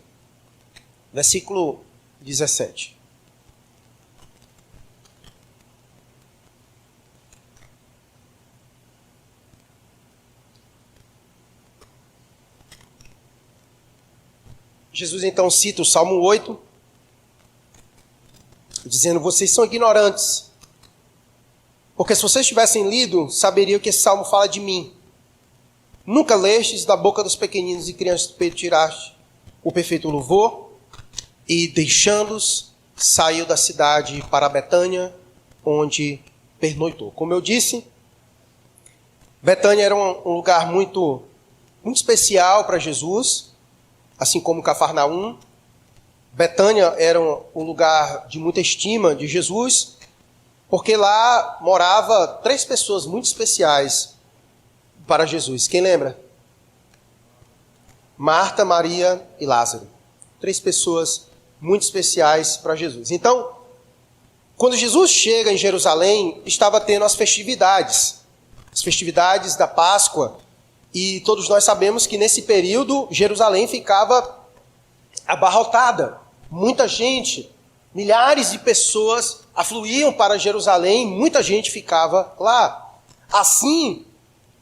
Versículo 17. Jesus então cita o Salmo 8, dizendo: vocês são ignorantes, porque se vocês tivessem lido, saberiam que esse salmo fala de mim. Nunca lestes da boca dos pequeninos e crianças do peito tiraste o perfeito louvor, e deixando-os, saiu da cidade para Betânia, onde pernoitou. Como eu disse, Betânia era um lugar muito especial para Jesus, assim como Cafarnaum. Betânia era um lugar de muita estima de Jesus, porque lá morava 3 pessoas muito especiais para Jesus. Quem lembra? Marta, Maria e Lázaro. 3 pessoas muito especiais para Jesus. Então, quando Jesus chega em Jerusalém, estava tendo as festividades da Páscoa, e todos nós sabemos que nesse período Jerusalém ficava abarrotada. Muita gente, milhares de pessoas afluíam para Jerusalém, muita gente ficava lá. Assim,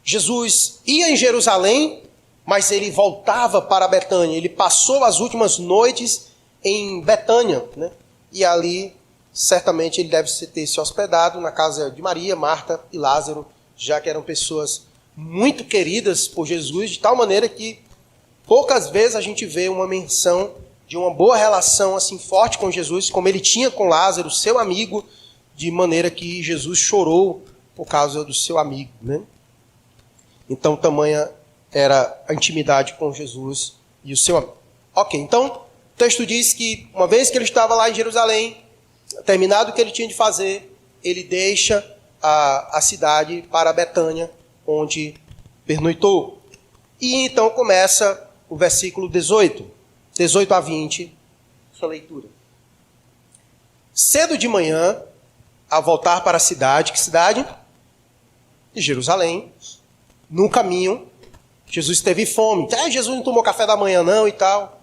Jesus ia em Jerusalém, mas ele voltava para Betânia. Ele passou as últimas noites em Betânia, né? E ali, certamente, ele deve ter se hospedado na casa de Maria, Marta e Lázaro, já que eram pessoas muito queridas por Jesus, de tal maneira que poucas vezes a gente vê uma menção de uma boa relação assim forte com Jesus, como ele tinha com Lázaro, seu amigo, de maneira que Jesus chorou por causa do seu amigo, né? Então, tamanha era a intimidade com Jesus e o seu amigo. Ok, então, o texto diz que uma vez que ele estava lá em Jerusalém, terminado o que ele tinha de fazer, ele deixa a cidade para Betânia, onde pernoitou. E então começa o versículo 18 a 20, sua leitura. Cedo de manhã, ao voltar para a cidade, que cidade? De Jerusalém, no caminho, Jesus teve fome. Jesus não tomou café da manhã não e tal.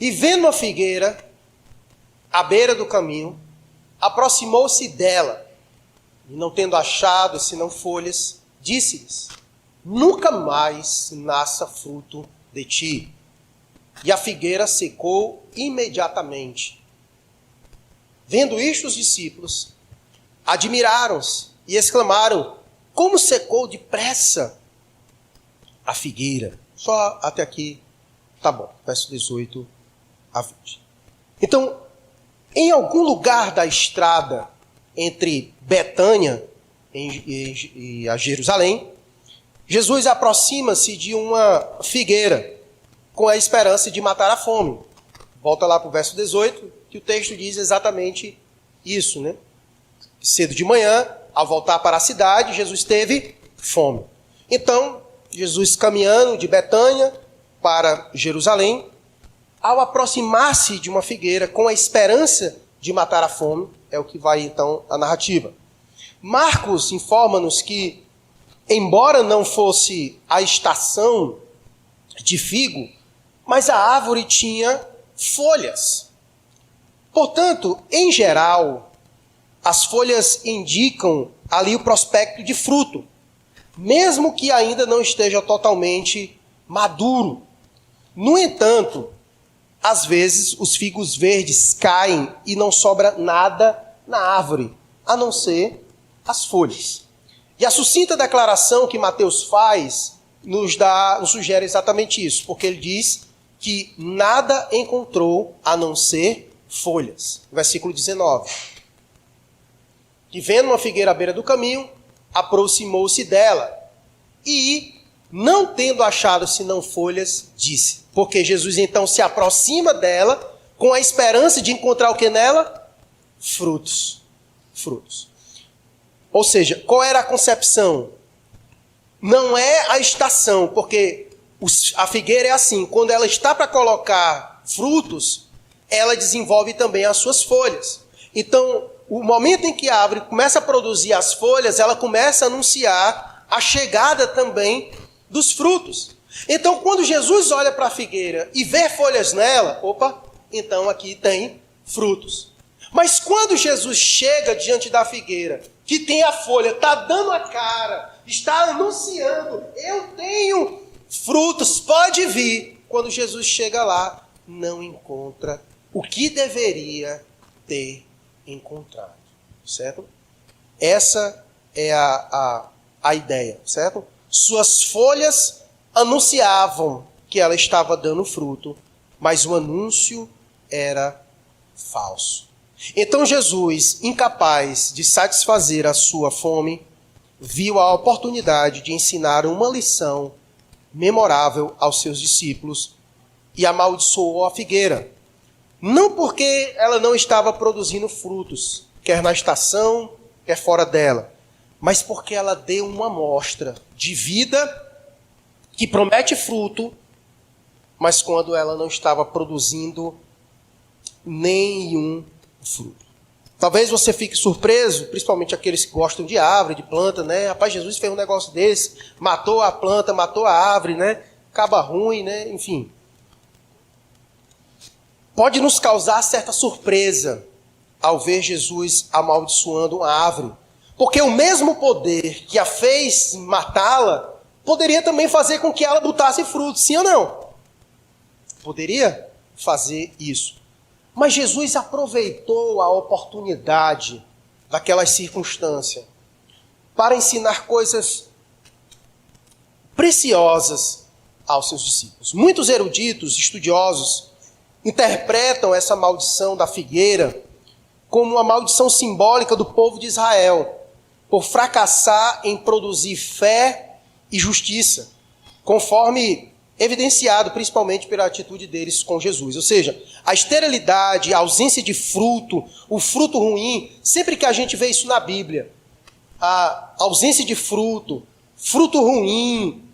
E vendo uma figueira à beira do caminho, aproximou-se dela, e não tendo achado senão folhas, disse-lhes: nunca mais nasça fruto de ti. E a figueira secou imediatamente. Vendo isto, os discípulos admiraram-se e exclamaram: como secou depressa a figueira? Só até aqui, tá bom, verso 18 a 20. Então, em algum lugar da estrada entre Betânia e a Jerusalém, Jesus aproxima-se de uma figueira com a esperança de matar a fome. Volta lá para o verso 18, que o texto diz exatamente isso, né? Cedo de manhã, ao voltar para a cidade, Jesus teve fome. Então, Jesus caminhando de Betânia para Jerusalém, ao aproximar-se de uma figueira com a esperança de matar a fome, é o que vai então a narrativa. Marcos informa-nos que, embora não fosse a estação de figo, mas a árvore tinha folhas. Portanto, em geral, as folhas indicam ali o prospecto de fruto, mesmo que ainda não esteja totalmente maduro. No entanto, às vezes os figos verdes caem e não sobra nada na árvore, a não ser as folhas. E a sucinta declaração que Mateus faz nos sugere exatamente isso, porque ele diz que nada encontrou a não ser folhas. Versículo 19. E vendo uma figueira à beira do caminho, aproximou-se dela e, não tendo achado senão folhas, disse. Porque Jesus então se aproxima dela com a esperança de encontrar o que nela? Frutos. Frutos. Ou seja, qual era a concepção? Não é a estação, porque a figueira é assim, quando ela está para colocar frutos, ela desenvolve também as suas folhas. Então, o momento em que a árvore começa a produzir as folhas, ela começa a anunciar a chegada também dos frutos. Então, quando Jesus olha para a figueira e vê folhas nela, então aqui tem frutos. Mas quando Jesus chega diante da figueira, que tem a folha, está dando a cara, está anunciando, eu tenho frutos, pode vir. Quando Jesus chega lá, não encontra o que deveria ter encontrado, certo? Essa é a ideia, certo? Suas folhas anunciavam que ela estava dando fruto, mas o anúncio era falso. Então Jesus, incapaz de satisfazer a sua fome, viu a oportunidade de ensinar uma lição memorável aos seus discípulos e amaldiçoou a figueira. Não porque ela não estava produzindo frutos, quer na estação, quer fora dela, mas porque ela deu uma amostra de vida que promete fruto, mas quando ela não estava produzindo nenhum fruto. Talvez você fique surpreso, principalmente aqueles que gostam de árvore, de planta, né? Rapaz, Jesus fez um negócio desse, matou a planta, matou a árvore, né? Acaba ruim, né? Enfim. Pode nos causar certa surpresa ao ver Jesus amaldiçoando uma árvore. Porque o mesmo poder que a fez matá-la, poderia também fazer com que ela botasse frutos, sim ou não? Poderia fazer isso. Mas Jesus aproveitou a oportunidade daquela circunstância para ensinar coisas preciosas aos seus discípulos. Muitos eruditos, estudiosos, interpretam essa maldição da figueira como uma maldição simbólica do povo de Israel, por fracassar em produzir fé e justiça, conforme evidenciado principalmente pela atitude deles com Jesus. Ou seja, a esterilidade, a ausência de fruto, o fruto ruim, sempre que a gente vê isso na Bíblia, a ausência de fruto, fruto ruim,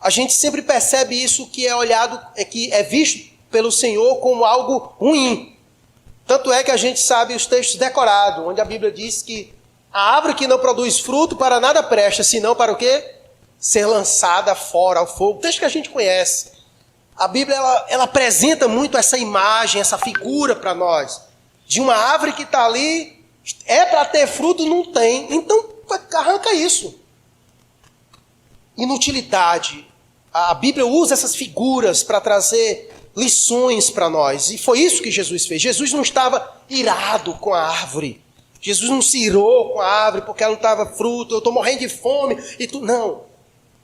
a gente sempre percebe isso que é olhado, que é visto pelo Senhor como algo ruim. Tanto é que a gente sabe os textos decorados, onde a Bíblia diz que a árvore que não produz fruto para nada presta, senão para o quê? Ser lançada fora ao fogo. Texto que a gente conhece. A Bíblia ela apresenta muito essa imagem, essa figura para nós. De uma árvore que está ali, é para ter fruto, não tem. Então, arranca isso. Inutilidade. A Bíblia usa essas figuras para trazer lições para nós. E foi isso que Jesus fez. Jesus não estava irado com a árvore. Jesus não se irou com a árvore porque ela não estava fruto. Eu estou morrendo de fome. Não.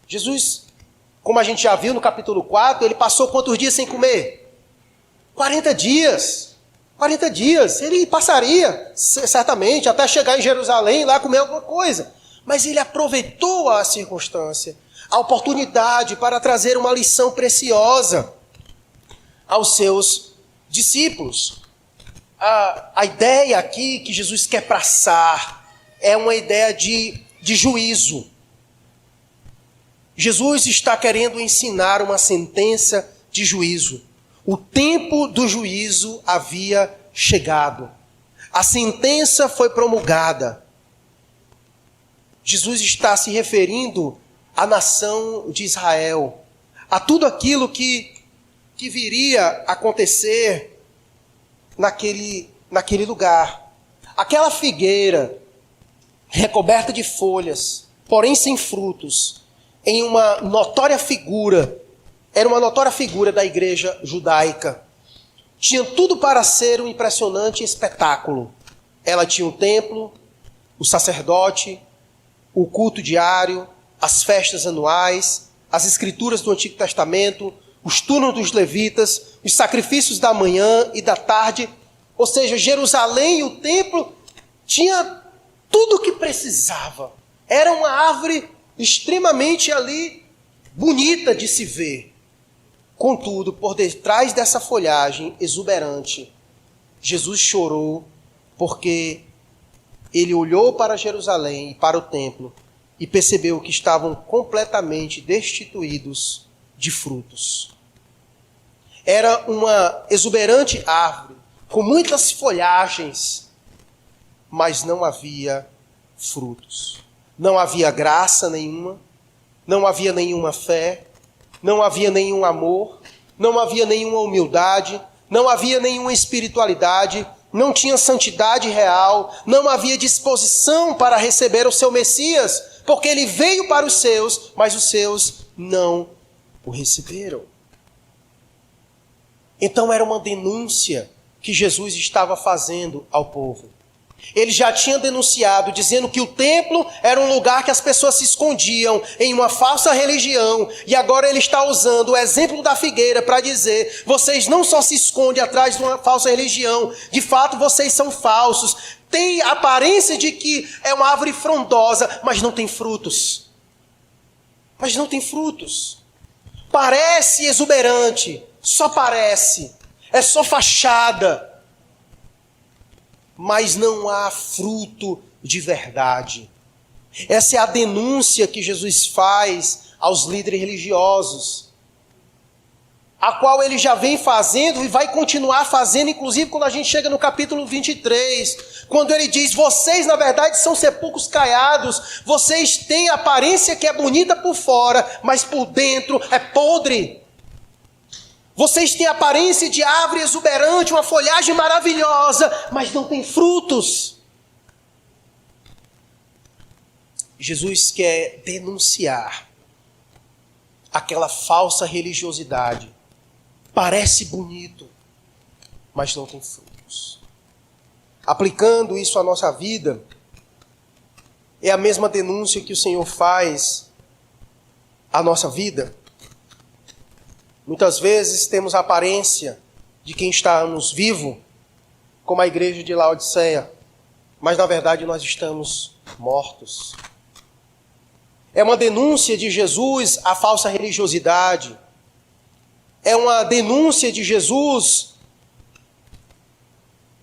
Jesus, como a gente já viu no capítulo 4, ele passou quantos dias sem comer? 40 dias. 40 dias. Ele passaria, certamente, até chegar em Jerusalém e lá comer alguma coisa. Mas ele aproveitou a circunstância, a oportunidade para trazer uma lição preciosa aos seus discípulos. A ideia aqui que Jesus quer passar é uma ideia de juízo. Jesus está querendo ensinar uma sentença de juízo. O tempo do juízo havia chegado. A sentença foi promulgada. Jesus está se referindo à nação de Israel, a tudo aquilo que viria a acontecer naquele lugar. Aquela figueira recoberta de folhas, porém sem frutos, era uma notória figura da igreja judaica. Tinha tudo para ser um impressionante espetáculo. Ela tinha um templo, o sacerdote, o culto diário, as festas anuais, as escrituras do Antigo Testamento, os turnos dos levitas, os sacrifícios da manhã e da tarde. Ou seja, Jerusalém e o templo tinha tudo o que precisava. Era uma árvore extremamente ali bonita de se ver. Contudo, por detrás dessa folhagem exuberante, Jesus chorou porque ele olhou para Jerusalém e para o templo e percebeu que estavam completamente destituídos de frutos. Era uma exuberante árvore, com muitas folhagens, mas não havia frutos. Não havia graça nenhuma, não havia nenhuma fé, não havia nenhum amor, não havia nenhuma humildade, não havia nenhuma espiritualidade, não tinha santidade real, não havia disposição para receber o seu Messias, porque ele veio para os seus, mas os seus não o receberam. Então era uma denúncia que Jesus estava fazendo ao povo. Ele já tinha denunciado, dizendo que o templo era um lugar que as pessoas se escondiam em uma falsa religião. E agora ele está usando o exemplo da figueira para dizer: vocês não só se escondem atrás de uma falsa religião, de fato vocês são falsos. Tem aparência de que é uma árvore frondosa, mas não tem frutos. Mas não tem frutos. Parece exuberante, só parece. É só fachada. Mas não há fruto de verdade. Essa é a denúncia que Jesus faz aos líderes religiosos, a qual ele já vem fazendo e vai continuar fazendo, inclusive quando a gente chega no capítulo 23, quando ele diz: vocês na verdade são sepulcros caiados, vocês têm a aparência que é bonita por fora, mas por dentro é podre. Vocês têm a aparência de árvore exuberante, uma folhagem maravilhosa, mas não tem frutos. Jesus quer denunciar aquela falsa religiosidade. Parece bonito, mas não tem frutos. Aplicando isso à nossa vida, é a mesma denúncia que o Senhor faz à nossa vida. Muitas vezes temos a aparência de quem está anos vivo, como a igreja de Laodiceia, mas na verdade nós estamos mortos. É uma denúncia de Jesus à falsa religiosidade. É uma denúncia de Jesus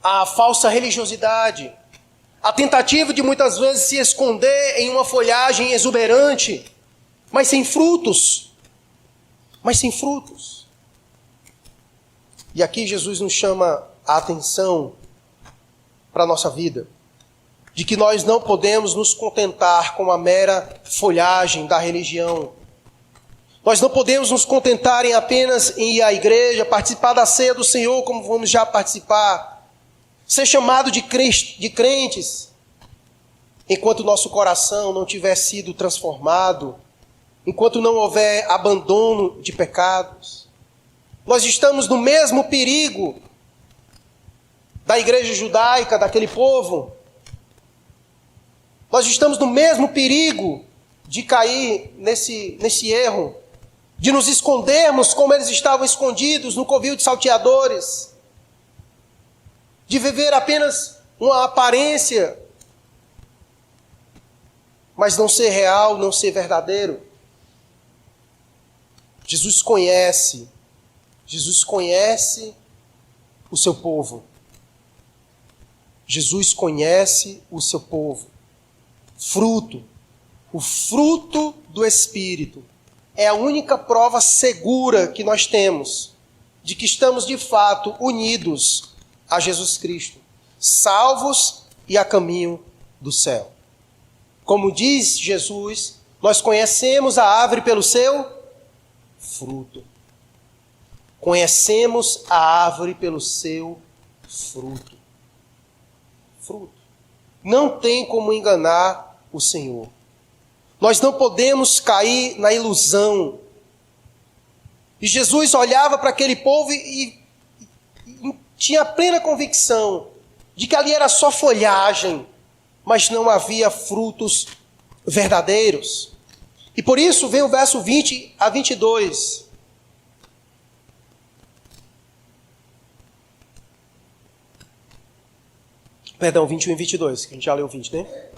à falsa religiosidade. A tentativa de muitas vezes se esconder em uma folhagem exuberante, mas sem frutos. E aqui Jesus nos chama a atenção para a nossa vida, de que nós não podemos nos contentar com a mera folhagem da religião. Nós não podemos nos contentar em apenas ir à igreja, participar da ceia do Senhor, como vamos já participar, ser chamado de crentes, enquanto nosso coração não tiver sido transformado, enquanto não houver abandono de pecados. Nós estamos no mesmo perigo da igreja judaica, daquele povo. Nós estamos no mesmo perigo de cair nesse erro, de nos escondermos como eles estavam escondidos no covil de salteadores, de viver apenas uma aparência, mas não ser real, não ser verdadeiro. Jesus conhece o seu povo. Jesus conhece o seu povo. O fruto do Espírito é a única prova segura que nós temos de que estamos de fato unidos a Jesus Cristo, salvos e a caminho do céu. Como diz Jesus, nós conhecemos a árvore pelo seu fruto. Conhecemos a árvore pelo seu fruto. Fruto. Não tem como enganar o Senhor. Nós não podemos cair na ilusão. E Jesus olhava para aquele povo e tinha plena convicção de que ali era só folhagem, mas não havia frutos verdadeiros. E por isso vem o verso 20 a 22. Perdão, 21 e 22, que a gente já leu 20, né?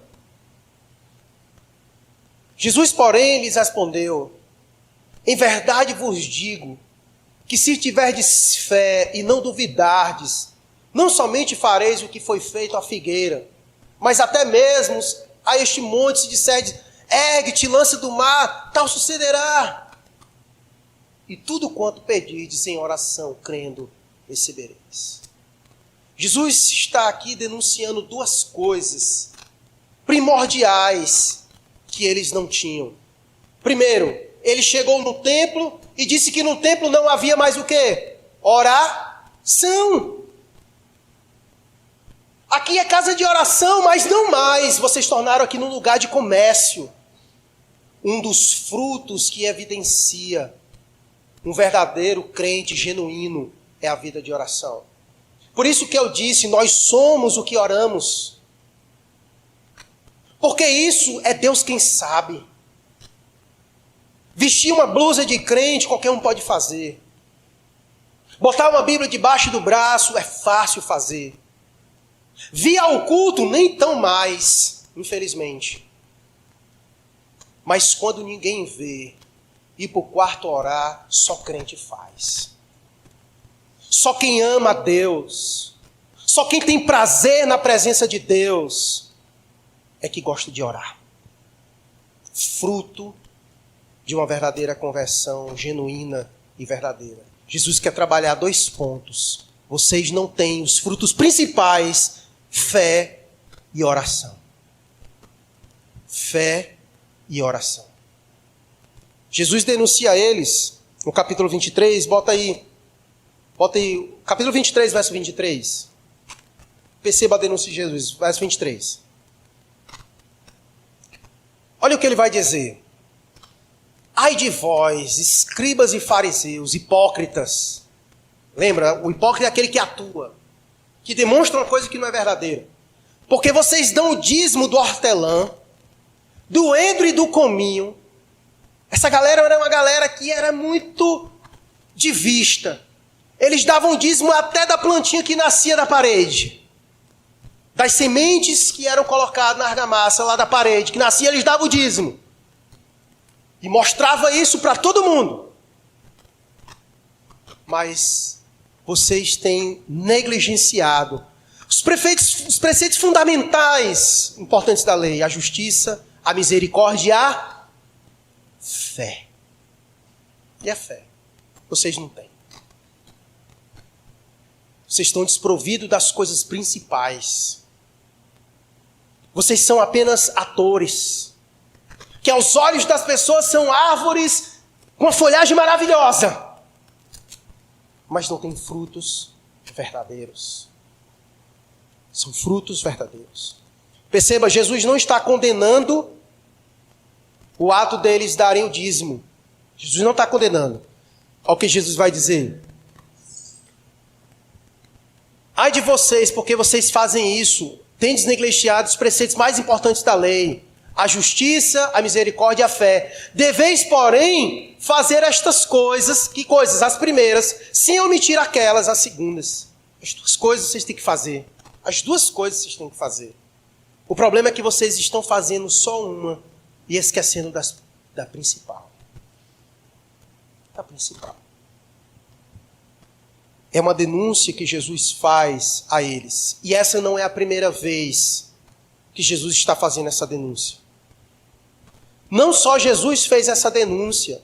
Jesus, porém, lhes respondeu: em verdade vos digo, que se tiverdes fé e não duvidardes, não somente fareis o que foi feito à figueira, mas até mesmo a este monte, se disserdes, ergue-te, lança do mar, tal sucederá. E tudo quanto pedirdes em oração, crendo, recebereis. Jesus está aqui denunciando duas coisas primordiais que eles não tinham. Primeiro, ele chegou no templo e disse que no templo não havia mais o quê? Oração. Aqui é casa de oração, mas não mais. Vocês tornaram aqui num lugar de comércio. Um dos frutos que evidencia um verdadeiro crente genuíno é a vida de oração. Por isso que eu disse, nós somos o que oramos. Porque isso é Deus quem sabe. Vestir uma blusa de crente, qualquer um pode fazer. Botar uma Bíblia debaixo do braço é fácil fazer. Vir ao culto, nem tão mais, infelizmente. Mas quando ninguém vê, ir para o quarto orar, só crente faz. Só quem ama a Deus, só quem tem prazer na presença de Deus, é que gosta de orar. Fruto de uma verdadeira conversão genuína e verdadeira. Jesus quer trabalhar dois pontos. Vocês não têm os frutos principais, fé e oração. Fé e oração. Jesus denuncia a eles, no capítulo 23, bota aí, capítulo 23, verso 23. Perceba a denúncia de Jesus, verso 23. Olha o que ele vai dizer. Ai de vós, escribas e fariseus, hipócritas. Lembra, o hipócrita é aquele que atua, que demonstra uma coisa que não é verdadeira. Porque vocês dão o dízimo do hortelã, do endro e do cominho. Essa galera era uma galera que era muito de vista. Eles davam dízimo até da plantinha que nascia da parede. Das sementes que eram colocadas na argamassa lá da parede, que nascia, eles davam o dízimo. E mostrava isso para todo mundo. Mas vocês têm negligenciado os preceitos fundamentais importantes da lei: a justiça, a misericórdia e a fé. E a fé? Vocês não têm. Vocês estão desprovidos das coisas principais. Vocês são apenas atores, que aos olhos das pessoas são árvores com uma folhagem maravilhosa, mas não têm frutos verdadeiros. São frutos verdadeiros. Perceba, Jesus não está condenando o ato deles darem o dízimo. Jesus não está condenando. Olha o que Jesus vai dizer. Ai de vocês, porque vocês fazem isso, tendes negligenciado os preceitos mais importantes da lei: a justiça, a misericórdia e a fé. Deveis, porém, fazer estas coisas. Que coisas? As primeiras, sem omitir aquelas, as segundas. As duas coisas vocês têm que fazer. As duas coisas vocês têm que fazer. O problema é que vocês estão fazendo só uma e esquecendo da principal. Da principal. É uma denúncia que Jesus faz a eles. E essa não é a primeira vez que Jesus está fazendo essa denúncia. Não só Jesus fez essa denúncia,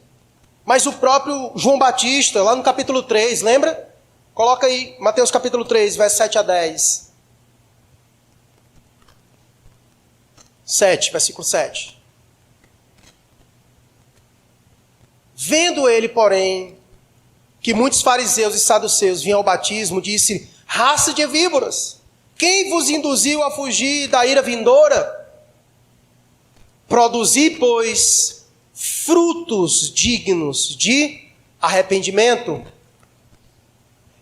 mas o próprio João Batista, lá no capítulo 3, lembra? Coloca aí, Mateus capítulo 3, verso 7 a 10. 7, versículo 7. Vendo ele, porém, que muitos fariseus e saduceus vinham ao batismo, disse: raça de víboras, quem vos induziu a fugir da ira vindoura? Produzi, pois, frutos dignos de arrependimento.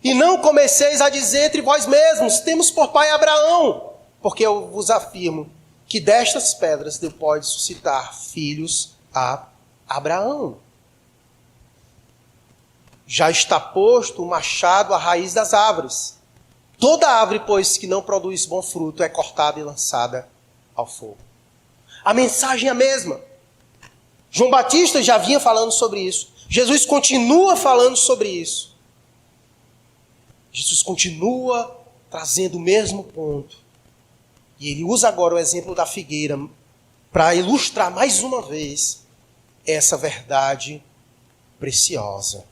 E não comeceis a dizer entre vós mesmos: temos por pai Abraão, porque eu vos afirmo que destas pedras Deus pode suscitar filhos a Abraão. Já está posto o machado à raiz das árvores. Toda árvore, pois, que não produz bom fruto é cortada e lançada ao fogo. A mensagem é a mesma. João Batista já vinha falando sobre isso. Jesus continua falando sobre isso. Jesus continua trazendo o mesmo ponto. E ele usa agora o exemplo da figueira para ilustrar mais uma vez essa verdade preciosa.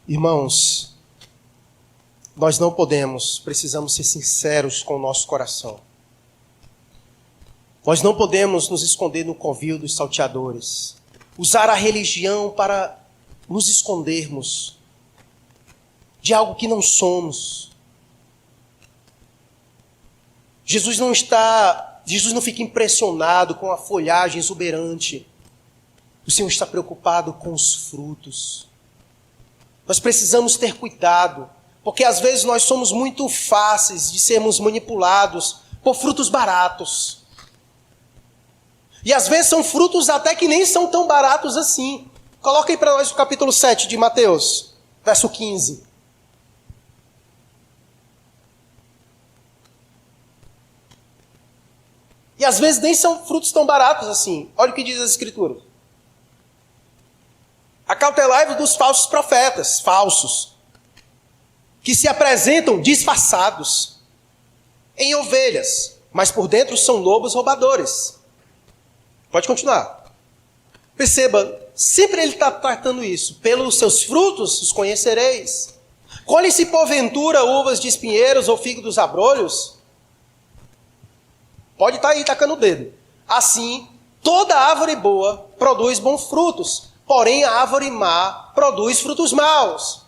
Irmãos, nós não podemos, precisamos ser sinceros com o nosso coração. Nós não podemos nos esconder no covil dos salteadores. Usar a religião para nos escondermos de algo que não somos. Jesus não fica impressionado com a folhagem exuberante. O Senhor está preocupado com os frutos. Nós precisamos ter cuidado, porque às vezes nós somos muito fáceis de sermos manipulados por frutos baratos. E às vezes são frutos até que nem são tão baratos assim. Coloca aí para nós o capítulo 7 de Mateus, verso 15. E às vezes nem são frutos tão baratos assim. Olha o que diz as Escrituras. Acautelai-vos dos falsos profetas, falsos, que se apresentam disfarçados em ovelhas, mas por dentro são lobos roubadores. Pode continuar. Perceba, sempre ele está tratando isso. Pelos seus frutos os conhecereis. Colhe-se porventura uvas de espinheiros ou figo dos abrolhos? Pode estar aí tacando o dedo. Assim, toda árvore boa produz bons frutos, porém a árvore má produz frutos maus.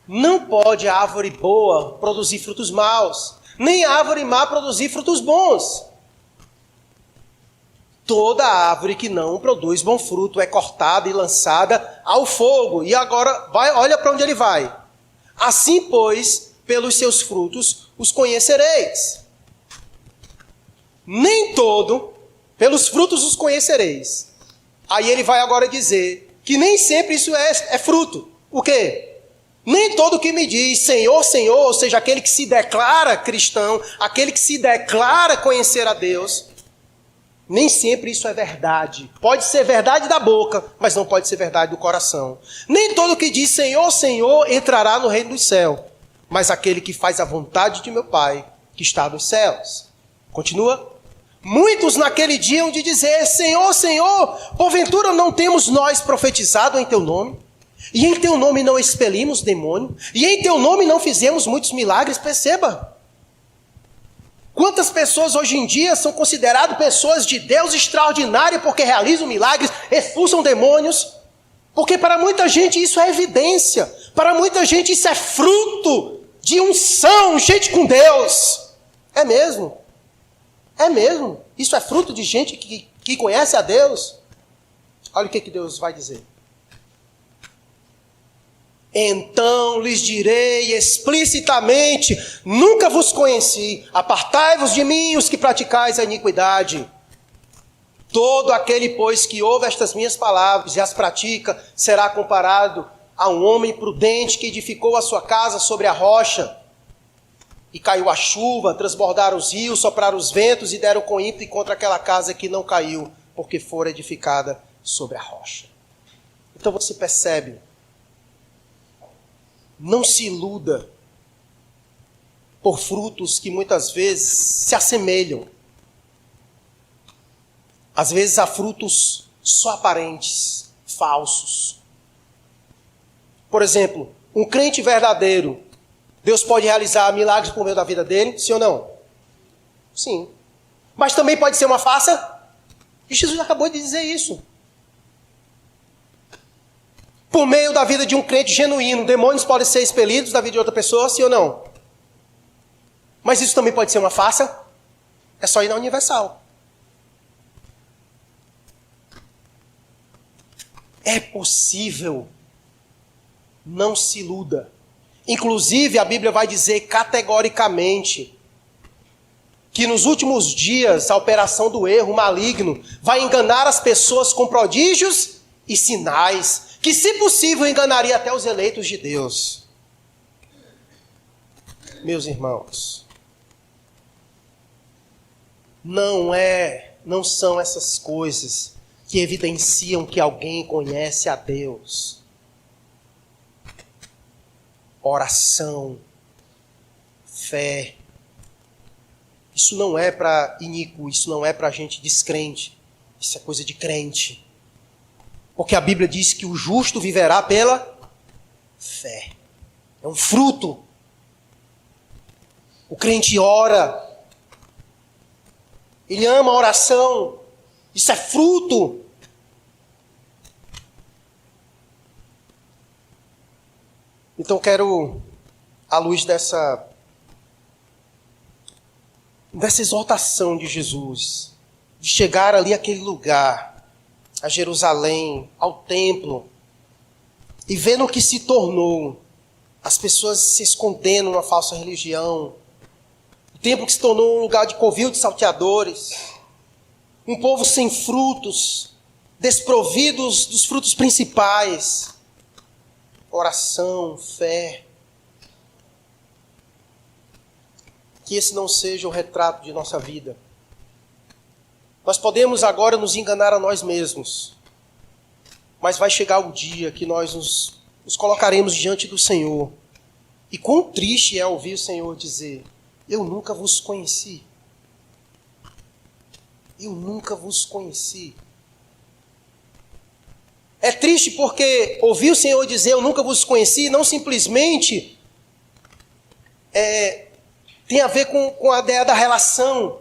Não pode a árvore boa produzir frutos maus, nem a árvore má produzir frutos bons. Toda árvore que não produz bom fruto é cortada e lançada ao fogo. E agora, olha para onde ele vai. Assim, pois, pelos seus frutos os conhecereis. Nem todo, pelos frutos os conhecereis. Aí ele vai agora dizer que nem sempre isso é fruto. O quê? Nem todo que me diz Senhor, Senhor, ou seja, aquele que se declara cristão, aquele que se declara conhecer a Deus, nem sempre isso é verdade. Pode ser verdade da boca, mas não pode ser verdade do coração. Nem todo que diz Senhor, Senhor entrará no reino dos céus, mas aquele que faz a vontade de meu Pai, que está nos céus. Continua. Muitos naquele dia hão de dizer, Senhor, Senhor, porventura não temos nós profetizado em teu nome? E em teu nome não expelimos demônio? E em teu nome não fizemos muitos milagres? Perceba. Quantas pessoas hoje em dia são consideradas pessoas de Deus extraordinárias porque realizam milagres, expulsam demônios? Porque para muita gente isso é evidência. Para muita gente isso é fruto de unção, gente com Deus. É mesmo. É mesmo? Isso é fruto de gente que conhece a Deus? Olha o que Deus vai dizer. Então lhes direi explicitamente, nunca vos conheci, apartai-vos de mim os que praticais a iniquidade. Todo aquele, pois, que ouve estas minhas palavras e as pratica, será comparado a um homem prudente que edificou a sua casa sobre a rocha. E caiu a chuva, transbordaram os rios, sopraram os ventos e deram com ímpeto contra aquela casa que não caiu, porque fora edificada sobre a rocha. Então você percebe, não se iluda por frutos que muitas vezes se assemelham. Às vezes há frutos só aparentes, falsos. Por exemplo, um crente verdadeiro, Deus pode realizar milagres por meio da vida dele? Sim ou não? Sim. Mas também pode ser uma farsa. E Jesus acabou de dizer isso. Por meio da vida de um crente genuíno, demônios podem ser expelidos da vida de outra pessoa, sim ou não? Mas isso também pode ser uma farsa. É só ir na Universal. É possível. Não se iluda. Inclusive, a Bíblia vai dizer categoricamente que nos últimos dias a operação do erro maligno vai enganar as pessoas com prodígios e sinais, que se possível enganaria até os eleitos de Deus. Meus irmãos, não são essas coisas que evidenciam que alguém conhece a Deus. Oração, fé. Isso não é para iníquo, isso não é para gente descrente. Isso é coisa de crente. Porque a Bíblia diz que o justo viverá pela fé. É um fruto. O crente ora. Ele ama a oração. Isso é fruto. Então quero, à luz dessa exortação de Jesus, de chegar ali àquele lugar, a Jerusalém, ao templo, e vendo o que se tornou, as pessoas se escondendo numa falsa religião, o templo que se tornou um lugar de covil de salteadores, um povo sem frutos, desprovidos dos frutos principais, oração, fé. Que esse não seja o retrato de nossa vida. Nós podemos agora nos enganar a nós mesmos, mas vai chegar o dia que nós nos colocaremos diante do Senhor. E quão triste é ouvir o Senhor dizer: eu nunca vos conheci. Eu nunca vos conheci. É triste porque ouvir o Senhor dizer eu nunca vos conheci não simplesmente tem a ver com a ideia da relação,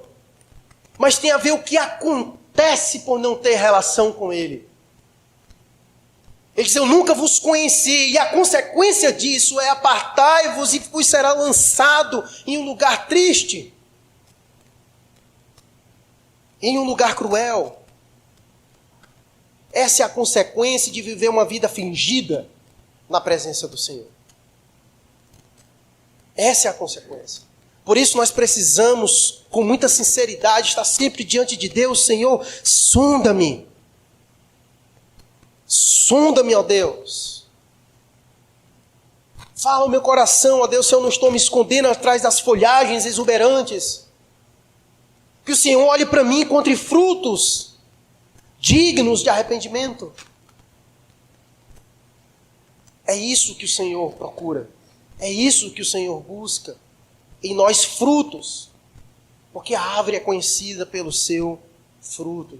mas tem a ver o que acontece por não ter relação com Ele. Ele diz, eu nunca vos conheci, e a consequência disso é apartai-vos e vos será lançado em um lugar triste, em um lugar cruel. Essa é a consequência de viver uma vida fingida na presença do Senhor. Essa é a consequência. Por isso nós precisamos, com muita sinceridade, estar sempre diante de Deus. Senhor, sonda-me. Sonda-me, ó Deus. Fala o meu coração, ó Deus, se eu não estou me escondendo atrás das folhagens exuberantes. Que o Senhor olhe para mim e encontre frutos dignos de arrependimento. É isso que o Senhor procura. É isso que o Senhor busca. Em nós frutos. Porque a árvore é conhecida pelo seu fruto.